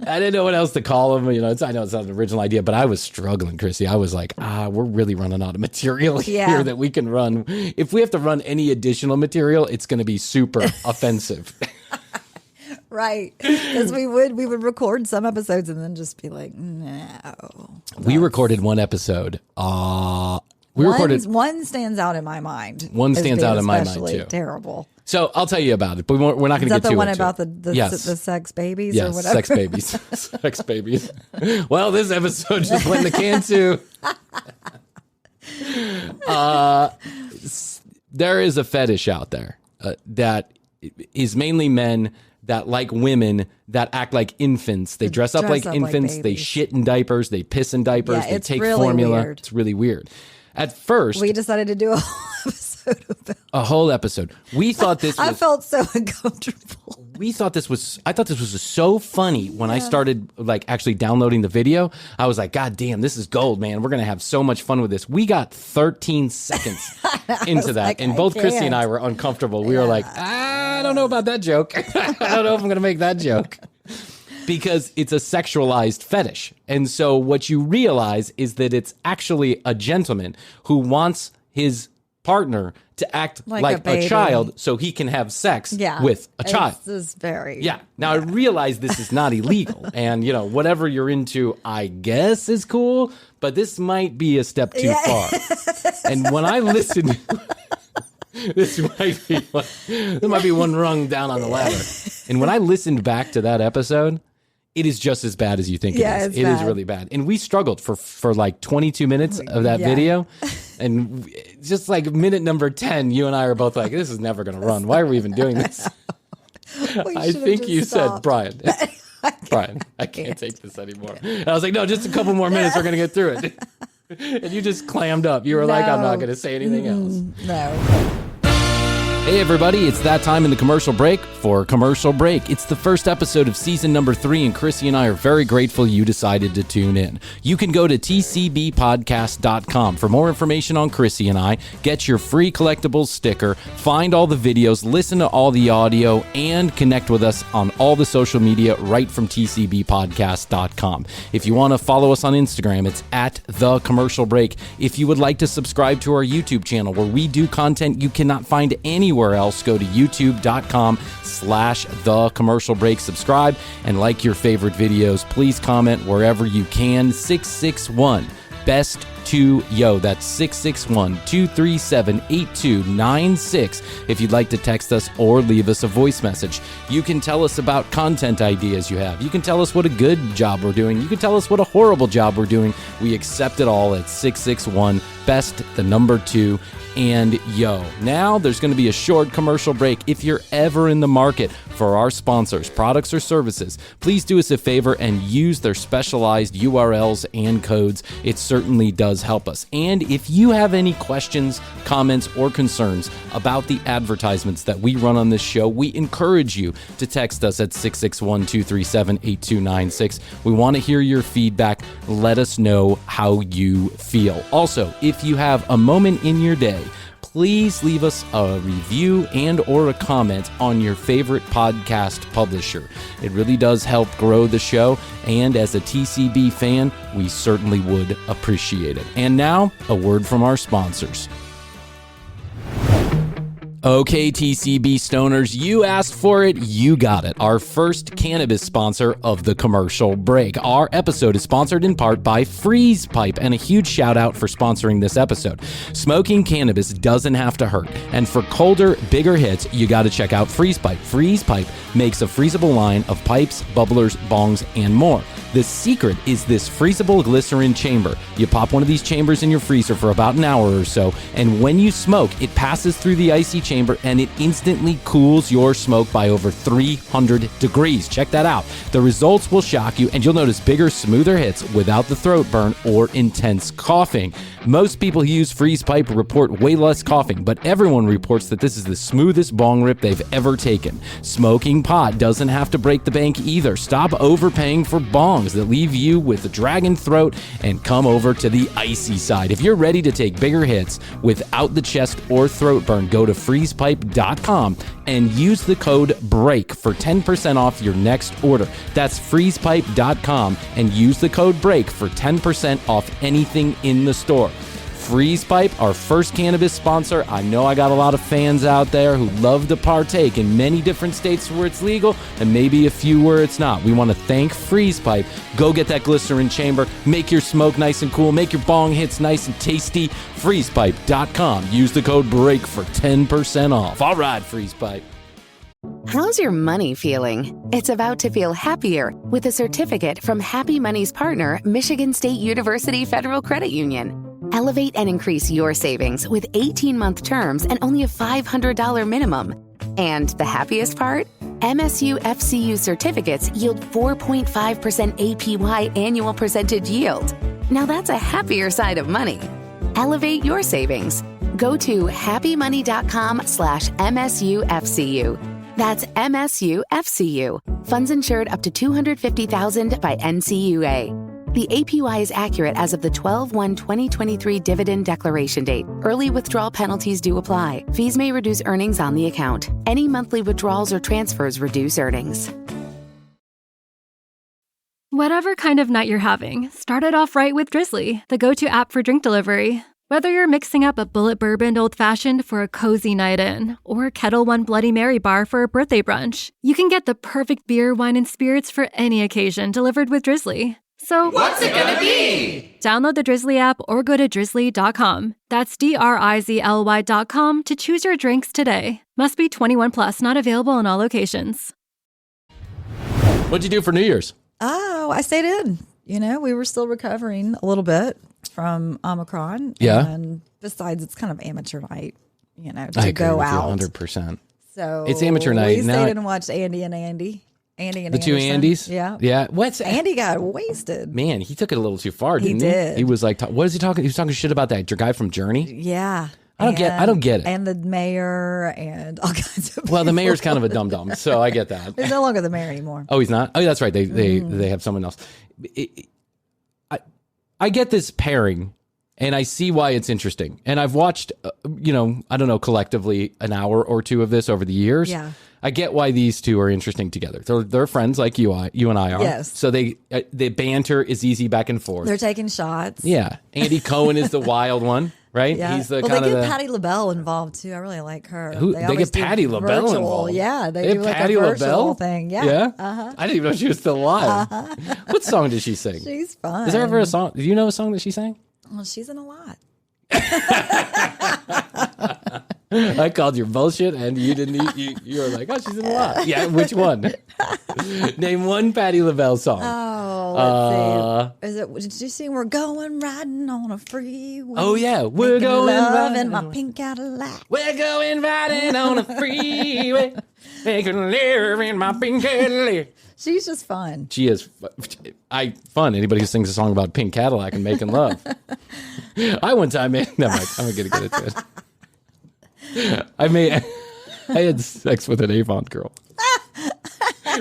I didn't know what else to call them. I know it's not an original idea, but I was struggling, Krissy. I was like, we're really running out of material here that we can run. If we have to run any additional material, it's going to be super offensive. Right. Because we would record some episodes and then just be like, no. We recorded one episode. One stands out in my mind. One stands out in my mind too. Terrible. So I'll tell you about it, but we're not going to get too into it. Is that the one about the sex babies or whatever? Yes, sex babies. Sex babies. Well, this episode just went in the can too. There is a fetish out there that is mainly men that like women that act like infants. They dress up like infants. They shit in diapers. They piss in diapers. They take really formula. Weird. It's really weird. At first, we decided to do a whole episode about a whole episode. We thought this was, I felt so uncomfortable. I thought this was so funny when I started like actually downloading the video. I was like, God damn, this is gold, man. We're going to have so much fun with this. We got 13 seconds into that. Like, and both Krissy and I were uncomfortable. We were like, I don't know about that joke. I don't know if I'm going to make that joke. Because it's a sexualized fetish. And so what you realize is that it's actually a gentleman who wants his partner to act like a child so he can have sex with a child. This is very... Yeah. Now, I realize this is not illegal. And, whatever you're into, I guess is cool. But this might be a step too far. And when I listened... This might be one rung down on the ladder. And when I listened back to that episode... It is just as bad as you think Yeah, it is. it's It is bad. really bad. And we struggled for like 22 minutes of that Yeah. video. And just like minute number 10, you and I are both like, this is never going to run. Why are we even doing this? I should've think just you said, stopped. Brian, I can't take this anymore. And I was like, no, just a couple more minutes. We're going to get through it. And you just clammed up. You were like, I'm not No. going to say anything else. No. Hey everybody, it's that time in the commercial break for Commercial Break. It's the first episode of season number 3, and Krissy and I are very grateful you decided to tune in. You can go to tcbpodcast.com for more information on Krissy and I, get your free collectibles sticker, find all the videos, listen to all the audio, and connect with us on all the social media right from tcbpodcast.com. If you want to follow us on Instagram, it's at The Commercial Break. If you would like to subscribe to our YouTube channel where we do content you cannot find anywhere else, go to youtube.com/The Commercial Break. Subscribe and like your favorite videos. Please comment wherever you can. 661 Best to Yo. That's 661-237-8296 if you'd like to text us or leave us a voice message. You can tell us about content ideas you have. You can tell us what a good job we're doing. You can tell us what a horrible job we're doing. We accept it all at 661 Best, the number 2, and Yo. Now there's going to be a short commercial break. If you're ever in the market for our sponsors, products or services, please do us a favor and use their specialized URLs and codes. It certainly does help us. And if you have any questions, comments, or concerns about the advertisements that we run on this show, we encourage you to text us at 661-237-8296. We want to hear your feedback. Let us know how you feel. Also, if you have a moment in your day, please leave us a review and or a comment on your favorite podcast publisher. It really does help grow the show, and as a TCB fan, we certainly would appreciate it. And now, a word from our sponsors. Okay, TCB stoners, you asked for it, you got it. Our first cannabis sponsor of the commercial break. Our episode is sponsored in part by Freeze Pipe, and a huge shout out for sponsoring this episode. Smoking cannabis doesn't have to hurt, and for colder, bigger hits, you got to check out Freeze Pipe. Freeze Pipe makes a freezable line of pipes, bubblers, bongs, and more. The secret is this freezable glycerin chamber. You pop one of these chambers in your freezer for about an hour or so, and when you smoke, it passes through the icy chamber and it instantly cools your smoke by over 300 degrees. Check that out. The results will shock you, and you'll notice bigger, smoother hits without the throat burn or intense coughing. Most people who use Freeze Pipe report way less coughing, but everyone reports that this is the smoothest bong rip they've ever taken. Smoking pot doesn't have to break the bank either. Stop overpaying for bongs that leave you with a dragon throat and come over to the icy side. If you're ready to take bigger hits without the chest or throat burn, go to freezepipe.com and use the code BREAK for 10% off your next order. That's freezepipe.com and use the code BREAK for 10% off anything in the store. Freeze Pipe, our first cannabis sponsor. I know I got a lot of fans out there who love to partake in many different states where it's legal and maybe a few where it's not. We want to thank Freeze Pipe. Go get that glycerin chamber. Make your smoke nice and cool. Make your bong hits nice and tasty. FreezePipe.com. Use the code BREAK for 10% off. All right, Freeze Pipe. How's your money feeling? It's about to feel happier with a certificate from Happy Money's partner, Michigan State University Federal Credit Union. Elevate and increase your savings with 18-month terms and only a $500 minimum. And the happiest part? MSU FCU certificates yield 4.5% APY annual percentage yield. Now that's a happier side of money. Elevate your savings. Go to happymoney.com/MSUFCU. That's MSUFCU. Funds insured up to $250,000 by NCUA. The APY is accurate as of the 12/1/2023 dividend declaration date. Early withdrawal penalties do apply. Fees may reduce earnings on the account. Any monthly withdrawals or transfers reduce earnings. Whatever kind of night you're having, start it off right with Drizzly, the go-to app for drink delivery. Whether you're mixing up a bullet bourbon old-fashioned for a cozy night in, or Kettle One Bloody Mary bar for a birthday brunch, you can get the perfect beer, wine, and spirits for any occasion delivered with Drizzly. So, what's it gonna be? Download the Drizzly app or go to drizzly.com. That's DRIZLY.com to choose your drinks today. Must be 21 plus, not available in all locations. What'd you do for New Year's? Oh, I stayed in. We were still recovering a little bit from Omicron. Yeah. And besides, it's kind of amateur night, I to agree go with you out. 100%. So It's amateur night. We Now- stayed and watched Andy and Andy. Andy and The two Anderson. Andys? Yeah. Yeah. What's Andy got wasted. Man, he took it a little too far, didn't he? did. He was like, what is he talking? He was talking shit about that guy from Journey. Yeah. I don't get it. And the mayor and all kinds of Well, the people. mayor's kind of a dum-dum, so I get that. He's no longer the mayor anymore. Oh, he's not? Oh, that's right. They have someone else. I get this pairing, and I see why it's interesting. And I've watched, I don't know, collectively an hour or two of this over the years. Yeah. I get why these two are interesting together. They're friends like you and I are. Yes. So the banter is easy back and forth. They're taking shots. Yeah. Andy Cohen is the wild one, right? Yeah. He's the well, kind they of get Patti LaBelle involved too. I really like her. They always get do Patti LaBelle virtual. involved. Yeah, they have do like Patti a virtual LaBelle thing. Yeah. Yeah. Uh-huh. I didn't even know she was still alive. What song did she sing? She's fun. Is there ever a song? Do you know a song that she sang? Well, she's in a lot. I called your bullshit, and you didn't. You were like, "Oh, she's in a lot." Yeah, which one? Name one Patti LaBelle song. Oh, let's see. Did you see? We're going riding on a freeway. Oh yeah, we're making going love riding in my pink Cadillac. We're going riding on a freeway, making love in my pink Cadillac. She's just fun. She is fun. Anybody who sings a song about pink Cadillac and making love. I one time made. No, I'm gonna get into it. I had sex with an Avon girl.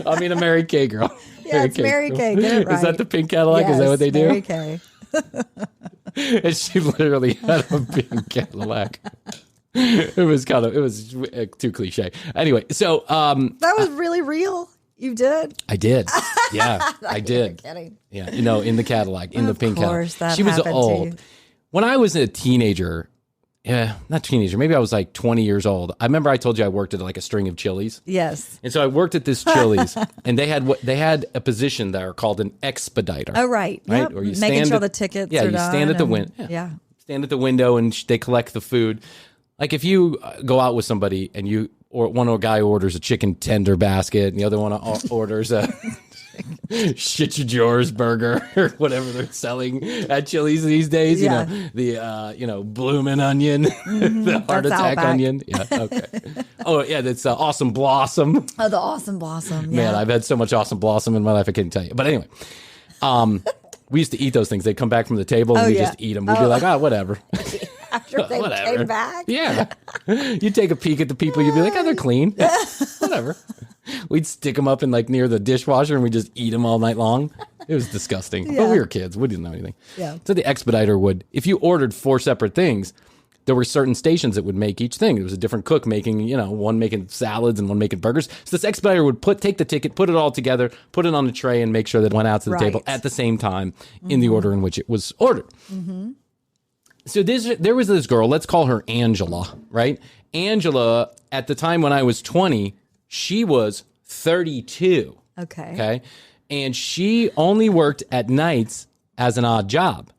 I mean, a Mary Kay girl. Yeah, it's Mary Kay. Get it right. Is that the pink Cadillac? Yes, Is that what they do? Mary Kay. And she literally had a pink Cadillac. It was too cliche. Anyway, so That was really real. You did? I did. Yeah, I did. Kidding. Yeah, in the Cadillac, in the pink Cadillac. Of course, that she was happened to old. you. When I was a teenager, not teenager, maybe I was like 20 years old. I remember I told you I worked at like a string of Chili's. Yes. And so I worked at this Chili's, and they had a position there called an expediter. Oh, right. Yep. Where you Making stand sure at- the tickets yeah, are you done. stand at the and- window. Yeah. Stand at the window, and they collect the food. Like if you go out with somebody and one guy orders a chicken tender basket, and the other one orders a shit your drawers burger or whatever they're selling at Chili's these days. Yeah. The bloomin' onion, the heart That's attack Outback. onion. Yeah. Okay. Oh yeah, that's awesome blossom. Oh, the awesome blossom. Yeah. Man, I've had so much awesome blossom in my life I can't tell you. But anyway, we used to eat those things. They'd come back from the table and we just eat them. We'd be like, whatever. After they Whatever. came back. Yeah. You take a peek at the people, you'd be like, they're clean. Whatever. We'd stick them up in like near the dishwasher and we'd just eat them all night long. It was disgusting. But we were kids. We didn't know anything. Yeah. So the expediter if you ordered 4 separate things, there were certain stations that would make each thing. It was a different cook making, one making salads and one making burgers. So this expediter would take the ticket, put it all together, put it on a tray, and make sure that it went out to the table at the same time in the order in which it was ordered. Mm-hmm. So there was this girl, let's call her Angela, right? Angela, at the time when I was 20, she was 32. Okay. And she only worked at nights as an odd job.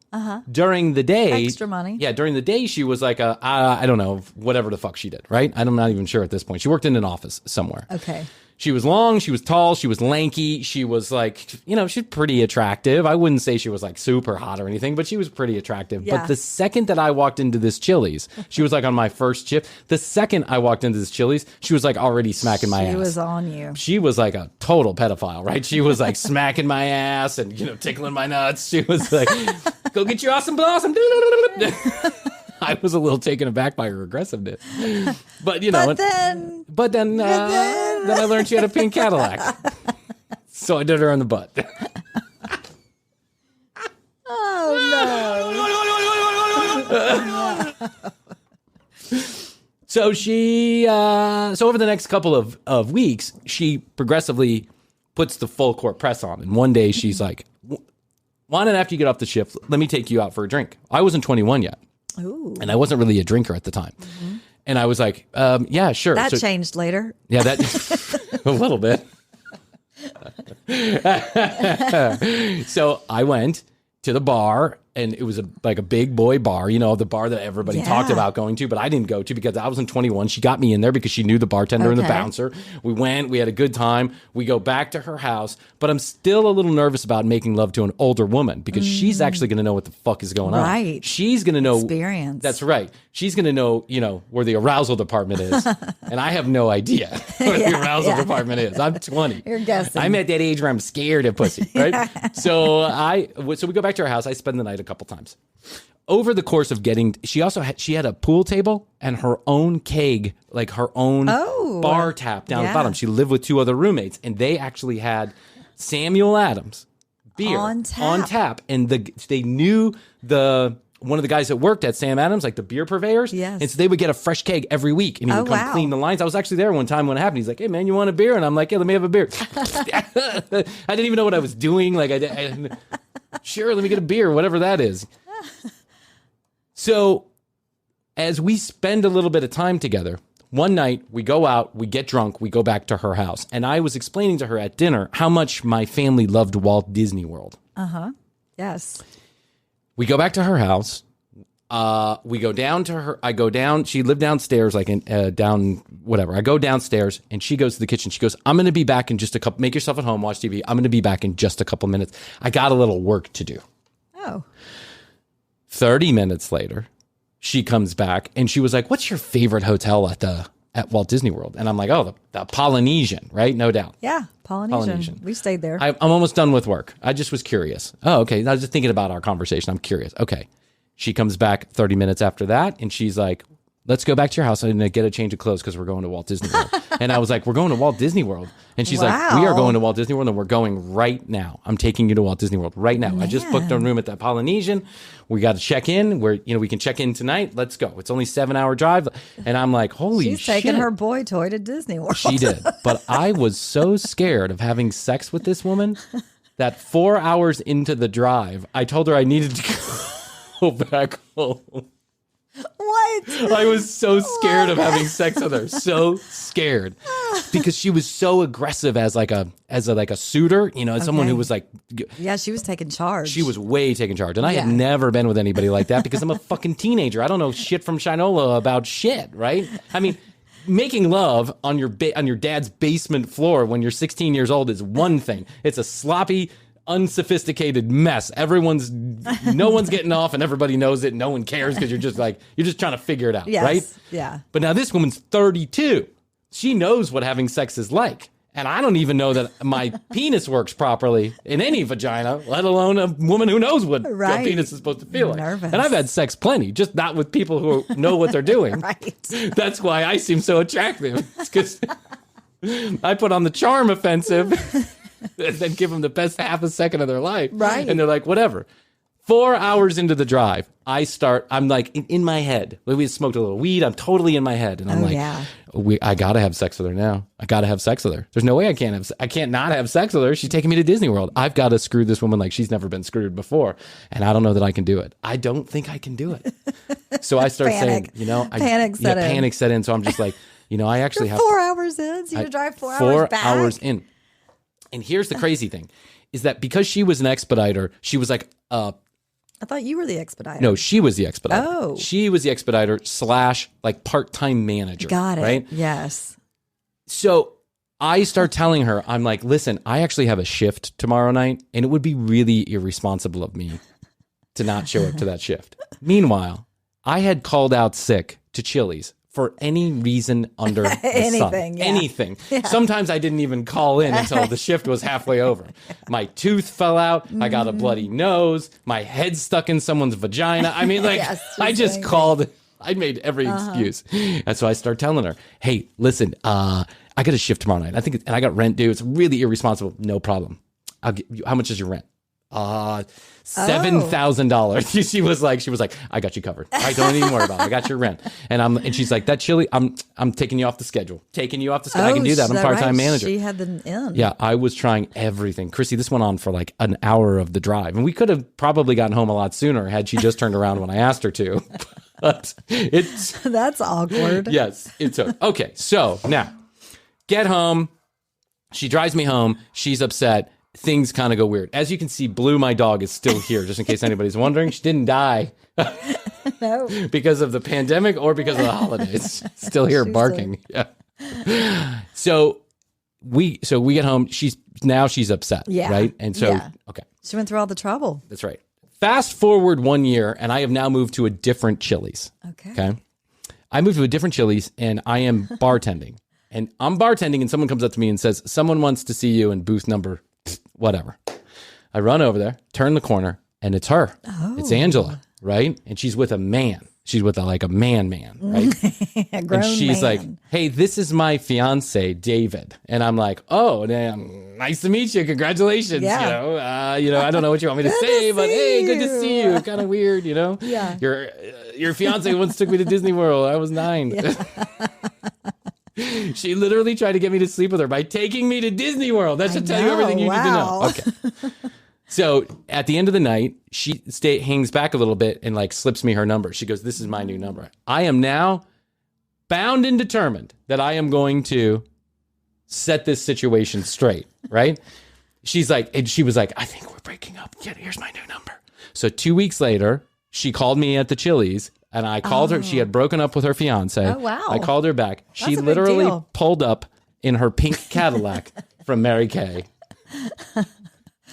During the day, Extra money. Yeah, during the day, she was like I don't know, whatever the fuck she did, right? I'm not even sure at this point. She worked in an office somewhere. Okay. She was long, she was tall, she was lanky, she was like, she's pretty attractive. I wouldn't say she was like super hot or anything, but she was pretty attractive. Yeah. But the second that I walked into this Chili's, she was like on my first shift. The second I walked into this Chili's, she was like already smacking my ass. She was on you. She was like a total pedophile, right? She was like smacking my ass and, tickling my nuts. She was like, go get your awesome blossom. I was a little taken aback by her aggressiveness. But, then I learned she had a pink Cadillac. So I did her on the butt. Oh, no. So so over the next couple of weeks, she progressively puts the full court press on. And one day she's like, why not after you get off the shift, let me take you out for a drink. I wasn't 21 yet. Ooh. And I wasn't really a drinker at the time. Mm-hmm. And I was like, yeah, sure. That changed later. Yeah, that a little bit. So I went to the bar and it was like a big boy bar, you know, the bar that everybody talked about going to, but I didn't go to because I wasn't 21. She got me in there because she knew the bartender and the bouncer. We went, we had a good time. We go back to her house, but I'm still a little nervous about making love to an older woman because she's actually going to know what the fuck is going on. Right. She's going to know. Experience. That's right. She's going to know, you know, where the arousal department is. And I have no idea where the arousal department is. I'm 20. You're guessing. I'm at that age where I'm scared of pussy, right? So we go back to her house. I spend the night a couple times. Over the course of she had a pool table and her own keg, like her own bar tap down the bottom. She lived with 2 other roommates, and they actually had Samuel Adams beer on tap. And they knew one of the guys that worked at Sam Adams, like the beer purveyors. Yes. And so they would get a fresh keg every week, and he would come clean the lines. I was actually there one time when it happened. He's like, "Hey man, you want a beer?" And I'm like, "Yeah, let me have a beer." I didn't even know what I was doing. Like sure, let me get a beer, whatever that is. So as we spend a little bit of time together, one night we go out, we get drunk, we go back to her house. And I was explaining to her at dinner how much my family loved Walt Disney World. Yes. We go back to her house. We go down to her. I go down. She lived downstairs, like down, whatever. I go downstairs and she goes to the kitchen. She goes, "I'm going to be back in just a couple, make yourself at home, watch TV. I'm going to be back in just a couple minutes. I got a little work to do." Oh. 30 minutes later, she comes back and she was like, "What's your favorite hotel at Walt Disney World?" And I'm like, "Oh, the Polynesian," right? No doubt. Yeah, Polynesian. We stayed there. I'm almost done with work. I just was curious. Oh, okay. I was just thinking about our conversation. I'm curious. Okay. She comes back 30 minutes after that and she's like, "Let's go back to your house and get a change of clothes because we're going to Walt Disney World." And I was like, "We're going to Walt Disney World?" And she's like, "We are going to Walt Disney World and we're going right now. I'm taking you to Walt Disney World right now. I just booked a room at that Polynesian. We got to check in. We can check in tonight. Let's go. It's only a 7-hour drive." And I'm like, holy shit. She's taking her boy toy to Disney World. She did. But I was so scared of having sex with this woman that 4 hours into the drive, I told her I needed to go back home. What? I was so scared of having sex with her. So scared. Because she was so aggressive as a suitor, you know, as someone who was like... Yeah, she was taking charge. She was way taking charge. And I had never been with anybody like that because I'm a fucking teenager. I don't know shit from Shinola about shit, right? I mean... Making love on your dad's basement floor when you're 16 years old is one thing. It's a sloppy, unsophisticated mess. No one's getting off and everybody knows it. No one cares because you're just trying to figure it out, right? Yeah. But now this woman's 32. She knows what having sex is like. And I don't even know that my penis works properly in any vagina, let alone a woman who knows what a penis is supposed to feel like. Nervous. And I've had sex plenty, just not with people who know what they're doing. Right. That's why I seem so attractive. Because I put on the charm offensive and then give them the best half a second of their life. Right. And they're like, whatever. 4 hours into the drive, I'm like in my head. We smoked a little weed. I'm totally in my head. And I'm I got to have sex with her now. I got to have sex with her. There's no way I can't not have sex with her. She's taking me to Disney World. I've got to screw this woman like she's never been screwed before. And I don't know that I can do it. I don't think I can do it. So I start saying, panic set in. So I'm just like, I actually have 4 hours in. So you drive 4 hours back. 4 hours in. And here's the crazy thing is that because she was an expediter, she was like, I thought you were the expediter. No, she was the expediter. Oh. She was the expediter / like part-time manager. Got it. Right? Yes. So I start telling her, I'm like, listen, I actually have a shift tomorrow night, and it would be really irresponsible of me to not show up to that shift. Meanwhile, I had called out sick to Chili's for any reason under the sun. Yeah. Anything. Yeah. Sometimes I didn't even call in until the shift was halfway over. My tooth fell out. I got a bloody nose. My head stuck in someone's vagina. I mean, I just called. I made every excuse. And so I start telling her, hey, listen, I got a shift tomorrow night. And I got rent due. It's really irresponsible. No problem. How much is your rent? $7,000. She was like, I got you covered. I don't even worry about it. I got your rent. And she's like, that chili, I'm taking you off the schedule. I can do that. I'm part-time manager. She had the in. Yeah, I was trying everything. Krissy, this went on for like an hour of the drive. And we could have probably gotten home a lot sooner had she just turned around when I asked her to. But that's awkward. Yes, it's okay. So now get home. She drives me home. She's upset. things kind of go weird. As you can see, Blue, my dog, is still here, just in case anybody's wondering. She didn't die No. because of the pandemic or because of the holidays. Still here barking. Yeah. So we get home. She's upset. Yeah. Right. And so, Yeah. okay. She went through all the trouble. That's right. Fast forward 1 year, and I have now moved to a different Chili's. Okay. I moved to a different Chili's, and I am bartending. And I'm bartending, and someone comes up to me and says, someone wants to see you in booth number whatever. I run over there, turn the corner, and it's her. Oh. It's Angela, right? And she's with a man. She's with like a man, right? A grown and she's man. like, hey, this is my fiance, David. And I'm like, oh, damn, nice to meet you. Congratulations. Yeah. You know, I don't know what you want me to say, but hey, good to see you. Kind of weird, you know? Yeah. Your fiance once took me to Disney World. I was 9. Yeah. She literally tried to get me to sleep with her by taking me to Disney World. That should tell you everything you need to know. Okay. So at the end of the night, she hangs back a little bit and like slips me her number. She goes, this is my new number. I am now bound and determined that I am going to set this situation straight, right? She's like, and she was like, I think we're breaking up. Yeah, here's my new number. So 2 weeks later, she called me at the Chili's and I called her. She had broken up with her fiance. Oh, wow. I called her back. She a big literally deal. pulled up in her pink Cadillac from Mary Kay.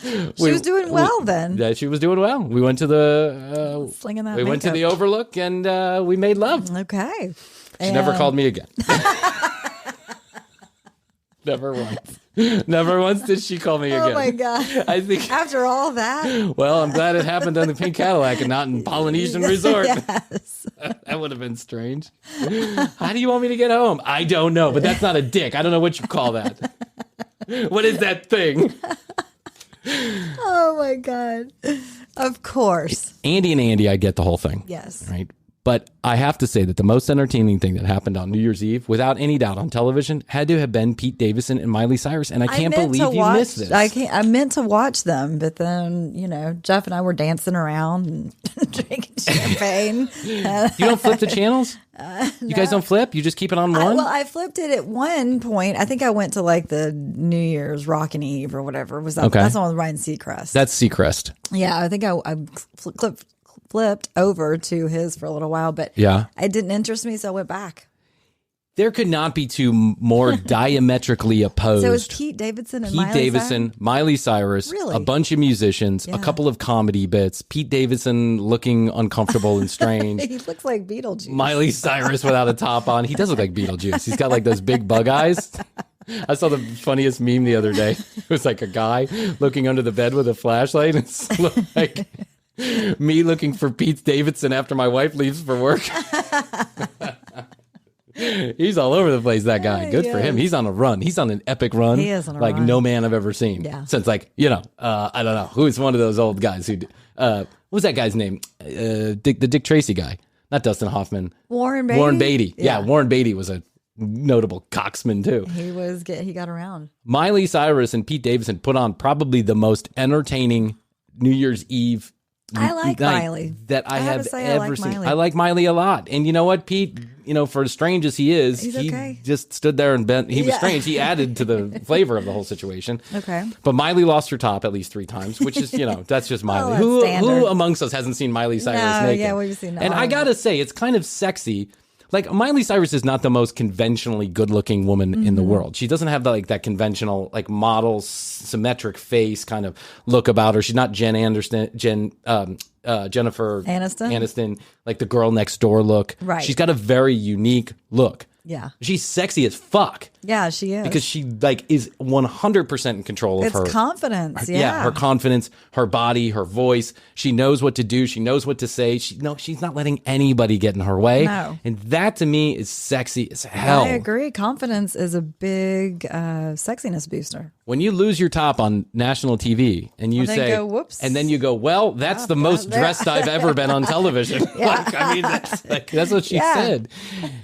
She was doing well then. Yeah, she was doing well. We went to the Slinging that we went to makeup. the Overlook and we made love. Okay. She never called me again. Never once. Never once did she call me again. Oh my God. I think After all that. well, I'm glad it happened on the Pink Cadillac and not in Polynesian Resort. Yes. That would have been strange. How do you want me to get home? I don't know, but that's not a dick. I don't know what you call that. What is that thing? Oh my God. Of course. Andy and Andy, I get the whole thing. Yes. Right. But I have to say that the most entertaining thing that happened on New Year's Eve, without any doubt on television, had to have been Pete Davidson and Miley Cyrus. And I can't believe you missed this. I meant to watch them, but then, you know, Jeff and I were dancing around and drinking champagne. You don't flip the channels? You guys don't flip? You just keep it on one? I flipped it at one point. I think I went to like the New Year's Rockin' Eve or whatever. Was that? Okay. That's the one with Ryan Seacrest. That's Seacrest. Yeah, I think I flipped over to his for a little while, but Yeah. it didn't interest me, so I went back. There could not be two more diametrically opposed. So it was Pete Davidson and Pete Miley Davidson, Cyrus? Miley Cyrus, Really? a bunch of musicians, a Yeah. couple of comedy bits. Pete Davidson looking uncomfortable and strange. He looks like Beetlejuice. Miley Cyrus without a top on. He does look like Beetlejuice. He's got like those big bug eyes. I saw the funniest meme the other day. It was like a guy looking under the bed with a flashlight. It's like me looking for Pete Davidson after my wife leaves for work. He's all over the place, that guy. Good for him. He's on a run. He's on an epic run. He is on a like run. no man I've ever seen. Yeah. Since like, I don't know. Who's one of those old guys who, what was that guy's name? The Dick Tracy guy. Not Dustin Hoffman. Warren Beatty. Warren Beatty. Yeah, Warren Beatty was a notable cocksman too. He got around. Miley Cyrus and Pete Davidson put on probably the most entertaining New Year's Eve I like night Miley. that I have say I ever like seen. Miley. I like Miley a lot. And you know what, Pete, for as strange as he is, He's he okay. just stood there and bent. He was Yeah. strange. He added to the flavor of the whole situation. Okay. But Miley lost her top at least 3 times, which is, that's just Miley. that's who standard. amongst us hasn't seen Miley Cyrus No, naked? yeah, we've seen And all I of got to say, it's kind of sexy. Like, Miley Cyrus is not the most conventionally good-looking woman in the world. She doesn't have that conventional, like, model, symmetric face kind of look about her. She's not Jennifer Aniston, like the girl next door look. Right. She's got a very unique look. Yeah. She's sexy as fuck Yeah, she is. because she is 100% in control of it's her. confidence. Yeah. Her confidence, her body, her voice. She knows what to do. She knows what to say. She's not letting anybody get in her way. No. And that to me is sexy as hell. I agree. Confidence is a big sexiness booster. When you lose your top on national TV and you And then say, go, "Whoops." and then you go, well, that's the most dressed I've ever been on television. That's what she said.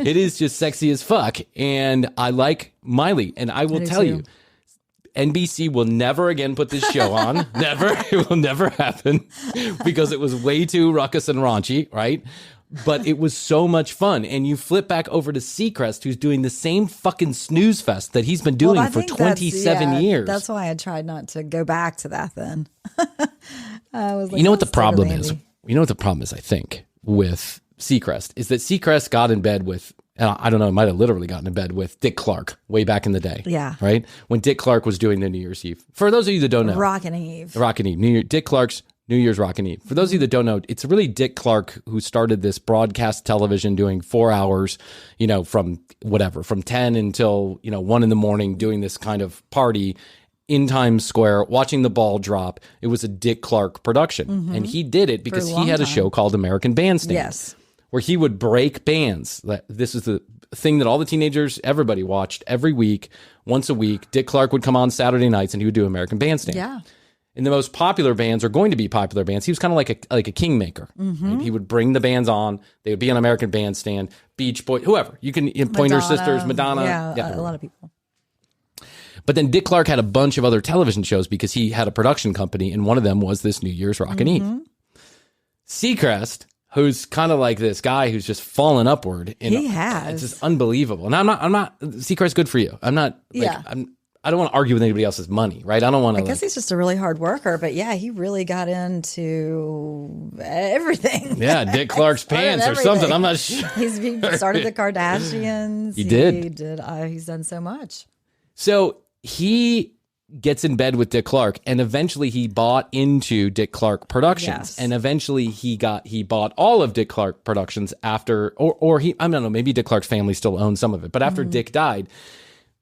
It is just sexy as fuck. And I like Miley. And I will do tell too. you, NBC will never again put this show on. Never. It will never happen because it was way too ruckus and raunchy, right? but it was so much fun. And you flip back over to Seacrest, who's doing the same fucking snooze fest that he's been doing for 27 years. That's why I tried not to go back to that then. I was like, you know what the problem is? You know what the problem is, I think, with Seacrest is that Seacrest got in bed with, I don't know, it might have literally gotten in bed with Dick Clark way back in the day. Yeah. Right? When Dick Clark was doing the New Year's Eve. For those of you that don't know. Rockin' Eve. Dick Clark's New Year's Rockin' Eve. For those of you that don't know, it's really Dick Clark who started this broadcast television doing 4 hours, from 10 until, 1 in the morning, doing this kind of party in Times Square, watching the ball drop. It was a Dick Clark production. Mm-hmm. And he did it because he had a show called American Bandstand. Yes. Where he would break bands. This is the thing that all the teenagers, everybody watched every week, once a week. Dick Clark would come on Saturday nights and he would do American Bandstand. Yeah. And the most popular bands are going to be popular bands. He was kind of like a kingmaker. Mm-hmm. Right? He would bring the bands on. They would be on American Bandstand, Beach Boys, whoever. You can Pointer Sisters, Madonna. Yeah, a lot of people. But then Dick Clark had a bunch of other television shows because he had a production company, and one of them was this New Year's Rockin' Eve. Seacrest, who's kind of like this guy who's just fallen upward. He has. It's just unbelievable. And I'm not, Seacrest, good for you. I'm not, I don't want to argue with anybody else's money, right? I don't want to. I guess he's just a really hard worker, but yeah, he really got into everything. Yeah, Dick Clark's pants or something. I'm not sure. He started the Kardashians. He did. He's done so much. So he gets in bed with Dick Clark, and eventually he bought into Dick Clark Productions. Yes. And eventually he bought all of Dick Clark Productions after, or he, I don't know, maybe Dick Clark's family still owns some of it, but after Dick died,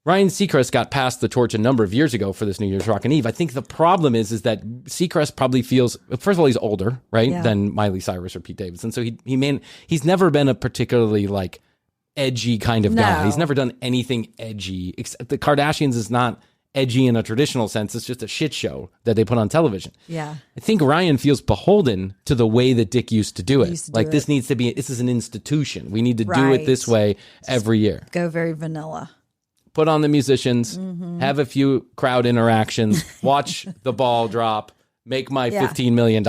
Ryan Seacrest got passed the torch a number of years ago for this New Year's Rockin' Eve. I think the problem is that Seacrest probably feels, first of all, he's older, right, than Miley Cyrus or Pete Davidson. So he's never been a particularly like edgy kind of guy. He's never done anything edgy. Except the Kardashians is not edgy in a traditional sense. It's just a shit show that they put on television. Yeah. I think Ryan feels beholden to the way that Dick used to do it. This needs to be, this is an institution. We need to do it this way every year. Go very vanilla. Put on the musicians, have a few crowd interactions, watch the ball drop, make my $15 million,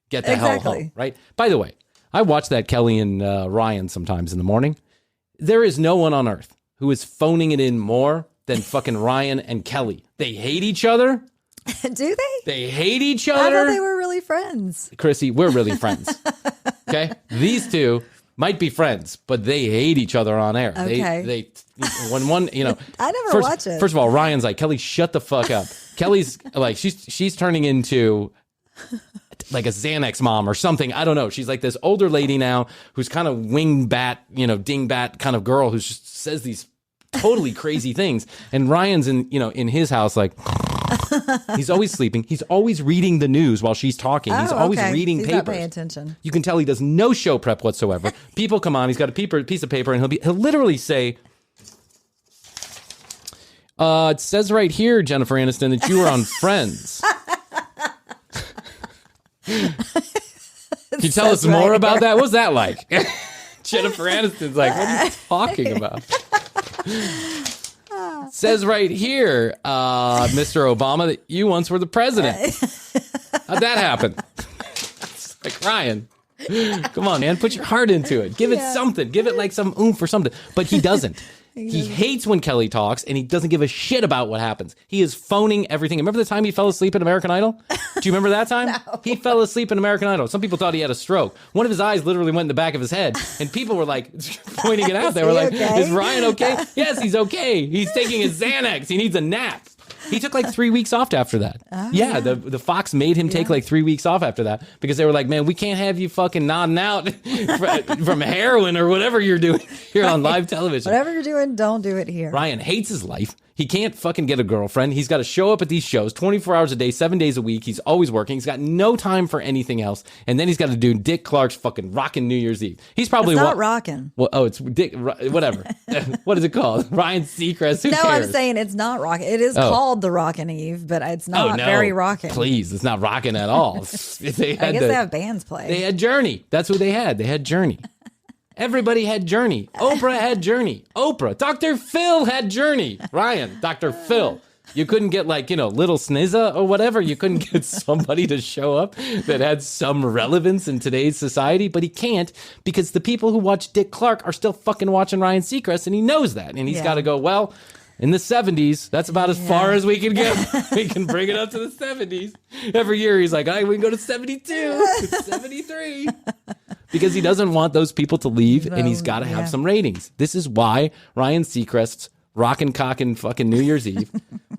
get the hell home, right? By the way, I watch that Kelly and Ryan sometimes in the morning. There is no one on earth who is phoning it in more than fucking Ryan and Kelly. They hate each other. Do they? They hate each other. I thought they were really friends. Krissy, we're really friends. Okay? These two might be friends, but they hate each other on air. Okay. They when one, I never watch it. First of all, Ryan's like, Kelly, shut the fuck up. Kelly's like, she's turning into like a Xanax mom or something. I don't know. She's like this older lady now who's kind of wingbat, dingbat kind of girl who just says these totally crazy things. And Ryan's in his house, like, he's always sleeping. He's always reading the news while she's talking. He's always reading papers. Not paying attention. You can tell he does no show prep whatsoever. People come on. He's got a piece of paper, and he'll literally say, it says right here, Jennifer Aniston, that you were on Friends. Can you tell us more about that? What's that like? Jennifer Aniston's like, what are you talking about? Says right here, Mr. Obama, that you once were the president. How'd that happen? It's like, Ryan, come on, man, put your heart into it. Give it something. Give it like some oomph or something. But he doesn't. He hates when Kelly talks, and he doesn't give a shit about what happens. He is phoning everything. Remember the time he fell asleep in American Idol? Do you remember that time? No. He fell asleep in American Idol. Some people thought he had a stroke. One of his eyes literally went in the back of his head, and people were like pointing it out. They were like, is Ryan okay? Yes, he's okay. He's taking his Xanax. He needs a nap. He took like 3 weeks off after that. The Fox made him take like 3 weeks off after that because they were like, man, we can't have you fucking nodding out from heroin or whatever you're doing here on live television. Whatever you're doing, don't do it here. Ryan hates his life. He can't fucking get a girlfriend. He's got to show up at these shows 24 hours a day, 7 days a week. He's always working. He's got no time for anything else. And then he's got to do Dick Clark's fucking rockin' New Year's Eve. He's probably it's not rockin'. Well, it's Dick, whatever. What is it called? Ryan Seacrest. Who cares? I'm saying it's not rockin'. It is called the Rockin' Eve, but it's not very rockin'. Please, it's not rockin' at all. I guess they have bands play. They had Journey. That's what they had. They had Journey. Everybody had Journey. Oprah had Journey. Oprah. Dr. Phil had Journey. Ryan, Dr. Phil. You couldn't get like, Little Snizza or whatever. You couldn't get somebody to show up that had some relevance in today's society, but he can't because the people who watch Dick Clark are still fucking watching Ryan Seacrest, and he knows that. And he's got to go, well, in the 70s, that's about as far as we can get. We can bring it up to the 70s. Every year he's like, all right, we can go to 72, 73. Because he doesn't want those people to leave, and he's got to have some ratings. This is why Ryan Seacrest's Rockin' Cockin' fucking New Year's Eve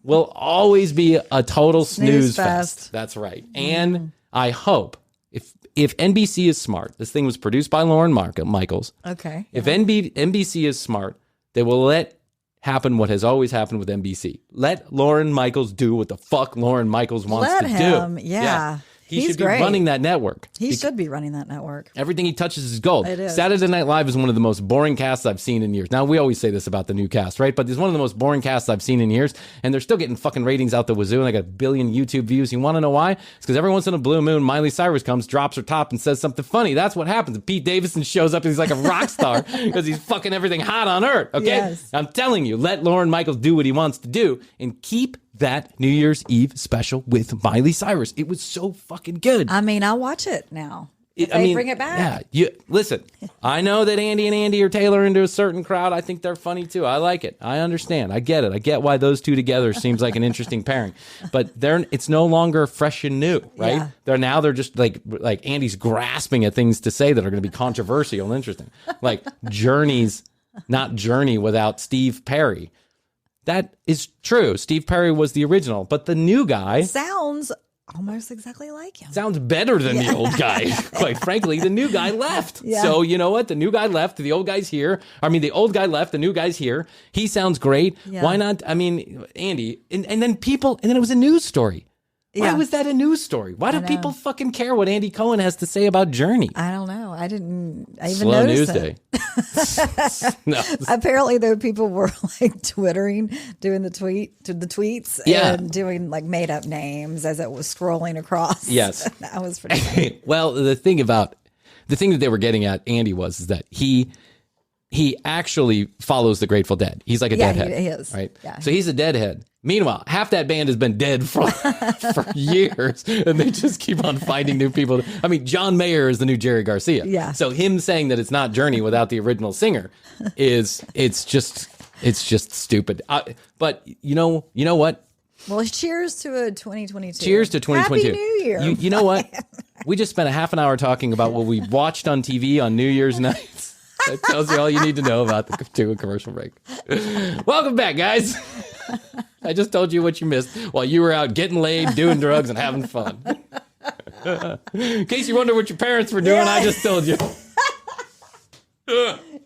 will always be a total snooze fest. That's right. And I hope if NBC is smart, this thing was produced by Lauren Michaels. Okay. If NBC is smart, they will let happen what has always happened with NBC. Let Lauren Michaels do what the fuck Lauren Michaels wants to do. Yeah. He should be running that network. He should be running that network. Everything he touches is gold. It is. Saturday Night Live is one of the most boring casts I've seen in years. Now, we always say this about the new cast, right? But it's one of the most boring casts I've seen in years, and they're still getting fucking ratings out the wazoo, and they got 1 billion YouTube views. You want to know why? It's because every once in a blue moon, Miley Cyrus comes, drops her top, and says something funny. That's what happens. Pete Davidson shows up, and he's like a rock star because he's fucking everything hot on earth, okay? Yes. I'm telling you, let Lauren Michaels do what he wants to do, and keep that New Year's Eve special with Miley Cyrus. It was so fucking good. I mean, I'll watch it now. They bring it back. Yeah, listen, I know that Andy and Andy are tailoring to a certain crowd. I think they're funny too. I like it. I understand. I get it. I get why those two together seems like an interesting pairing. But it's no longer fresh and new, right? Yeah. They're just like Andy's grasping at things to say that are going to be controversial and interesting. Like Journey's not Journey without Steve Perry. That is true. Steve Perry was the original, but the new guy sounds almost exactly like him. Sounds better than the old guy. Quite frankly, the new guy left. Yeah. So you know what? The new guy left. The old guy's here. I mean, the old guy left. The new guy's here. He sounds great. Yeah. Why not? I mean, Andy. And then it was a news story. Why was that a news story? Why do people fucking care what Andy Cohen has to say about Journey? I don't know. I even Slow noticed news it. Day. No. Apparently, though, people were like twittering, doing the tweets, and doing like made up names as it was scrolling across. Yes, that was pretty funny. Well, the thing that they were getting at, Andy, is that he actually follows the Grateful Dead. He's like a deadhead. He is. Right? Yeah. So he's a deadhead. Meanwhile, half that band has been dead for years, and they just keep on finding new people. I mean, John Mayer is the new Jerry Garcia. Yeah. So him saying that it's not Journey without the original singer it's just stupid. But you know what? Well, cheers to a 2022. Cheers to 2022. Happy New Year. You know what? We just spent a half an hour talking about what we watched on TV on New Year's nights. That tells you all you need to know about the commercial break. Welcome back, guys. I just told you what you missed while you were out getting laid, doing drugs, and having fun. In case you wonder what your parents were doing, I just told you.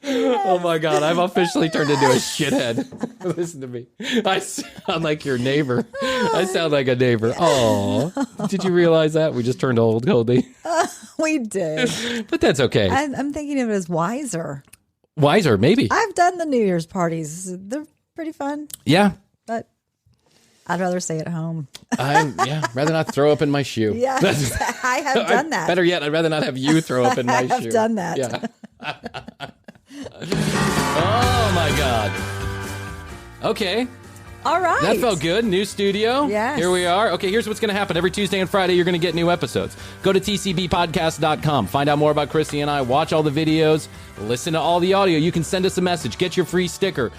Oh my God, I've officially turned into a shithead. Listen to me. I sound like your neighbor. I sound like a neighbor. Oh, did you realize that? We just turned old, Hoadley. We did. But that's okay. I'm thinking of it as wiser. Wiser, maybe. I've done the New Year's parties. They're pretty fun. Yeah. But I'd rather stay at home. Rather not throw up in my shoe. Yeah, I have done that. Better yet, I'd rather not have you throw up in my shoe. I have done that. Yeah. Oh my God. Okay. All right. That felt good. New studio. Yes. Here we are. Okay, here's what's going to happen. Every Tuesday and Friday, you're going to get new episodes. Go to tcbpodcast.com. Find out more about Krissy and I. Watch all the videos. Listen to all the audio. You can send us a message. Get your free sticker.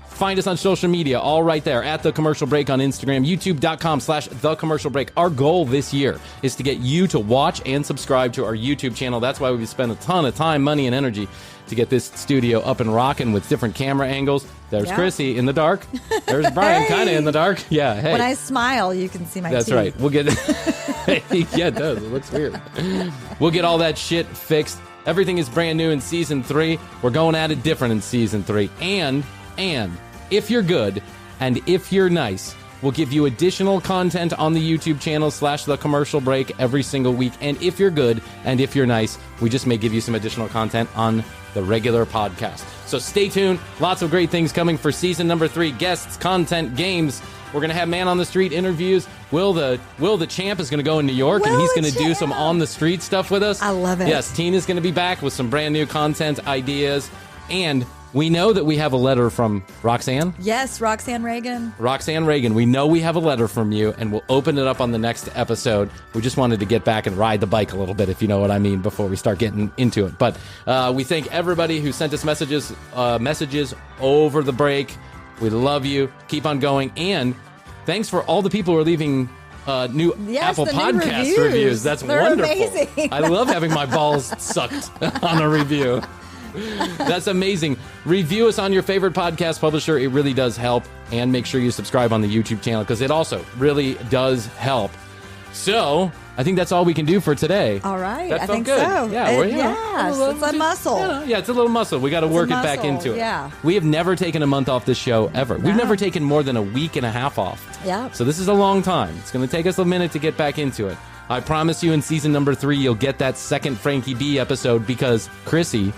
Find us on social media, all right there, at The Commercial Break on Instagram, youtube.com/The Commercial Break. Our goal this year is to get you to watch and subscribe to our YouTube channel. That's why we've spent a ton of time, money, and energy to get this studio up and rocking with different camera angles. There's Krissy in the dark. There's Bryan kind of in the dark. Yeah, hey. When I smile, you can see my That's teeth. right. We'll get yeah, it does. It looks weird. We'll get all that shit fixed. Everything is brand new in Season 3. We're going at it different in Season 3. And if you're good and if you're nice, we'll give you additional content on the YouTube channel /The Commercial Break every single week. And if you're good and if you're nice, we just may give you some additional content on the regular podcast. So stay tuned. Lots of great things coming for season number 3. Guests, content, games. We're going to have man on the street interviews. Will the Champ is going to go in New York, and he's going to do some on the street stuff with us. I love it. Yes, Tina's going to be back with some brand new content ideas. And We know that we have a letter from Roxanne. Yes, Roxanne Reagan. Roxanne Reagan, we know we have a letter from you, and we'll open it up on the next episode. We just wanted to get back and ride the bike a little bit, if you know what I mean, before we start getting into it. But we thank everybody who sent us messages over the break. We love you. Keep on going. And thanks for all the people who are leaving new Apple Podcast reviews. That's They're wonderful. amazing. I love having my balls sucked on a review. That's amazing. Review us on your favorite podcast publisher. It really does help. And make sure you subscribe on the YouTube channel because it also really does help. So I think that's all we can do for today. All right. That I felt think good. so. Yeah, It's a muscle. Yeah, it's a little muscle. We got to work it back into it. Yeah. We have never taken a month off this show ever. We've never taken more than a week and a half off. Yeah. So this is a long time. It's going to take us a minute to get back into it. I promise you in season number 3, you'll get that second Frankie B episode because Krissy,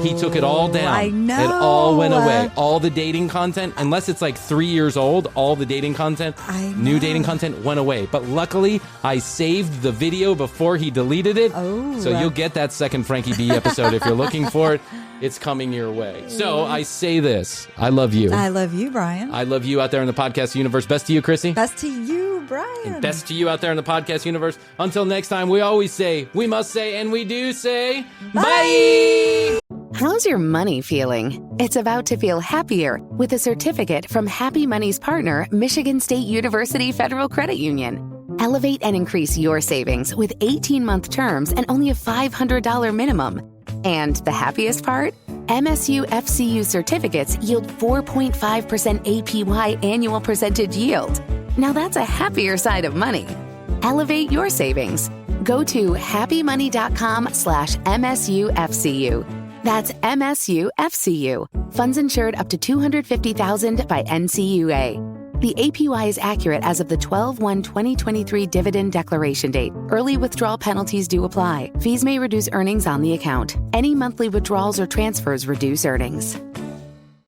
he took it all down. I know. It all went away. All the dating content, unless it's like 3 years old, all the dating content, new dating content went away. But luckily, I saved the video before he deleted it. So you'll get that second Frankie B episode if you're looking for it. It's coming your way. So I say this. I love you. I love you, Brian. I love you out there in the podcast universe. Best to you, Krissy. Best to you, Brian. And best to you out there in the podcast universe. Until next time, we always say, we must say, and we do say, bye! How's your money feeling? It's about to feel happier with a certificate from Happy Money's partner, Michigan State University Federal Credit Union. Elevate and increase your savings with 18-month terms and only a $500 minimum. And the happiest part? MSU FCU certificates yield 4.5% APY annual percentage yield. Now that's a happier side of money. Elevate your savings. Go to happymoney.com/MSUFCU. That's MSUFCU. Funds insured up to $250,000 by NCUA. The APY is accurate as of the 12/1/2023 dividend declaration date. Early withdrawal penalties do apply. Fees may reduce earnings on the account. Any monthly withdrawals or transfers reduce earnings.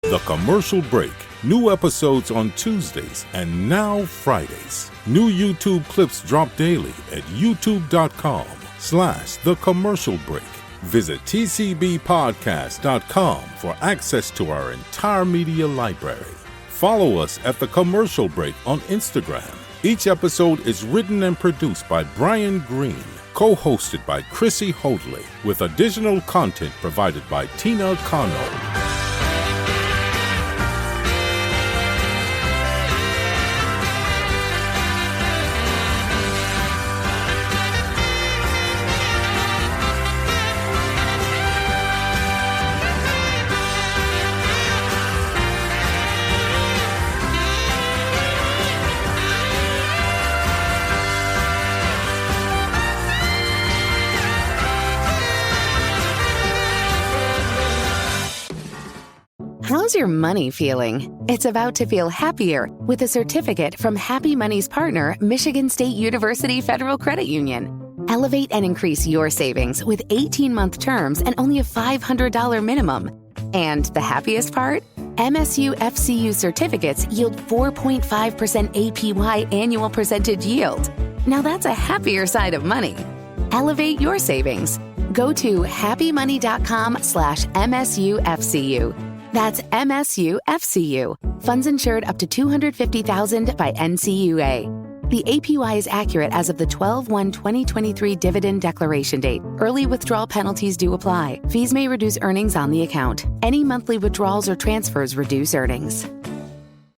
The Commercial Break. New episodes on Tuesdays and now Fridays. New YouTube clips drop daily at youtube.com/The Commercial Break. Visit tcbpodcast.com for access to our entire media library. Follow us at The Commercial Break on Instagram. Each episode is written and produced by Brian Green, co-hosted by Krissy Hoadley, with additional content provided by Tina Cano. How's your money feeling? It's about to feel happier with a certificate from Happy Money's partner, Michigan State University Federal Credit Union. Elevate and increase your savings with 18-month terms and only a $500 minimum. And the happiest part? MSU FCU certificates yield 4.5% APY annual percentage yield. Now that's a happier side of money. Elevate your savings. Go to happymoney.com/MSUFCU. That's MSUFCU. Funds insured up to $250,000 by NCUA. The APY is accurate as of the 12/1/2023 dividend declaration date. Early withdrawal penalties do apply. Fees may reduce earnings on the account. Any monthly withdrawals or transfers reduce earnings.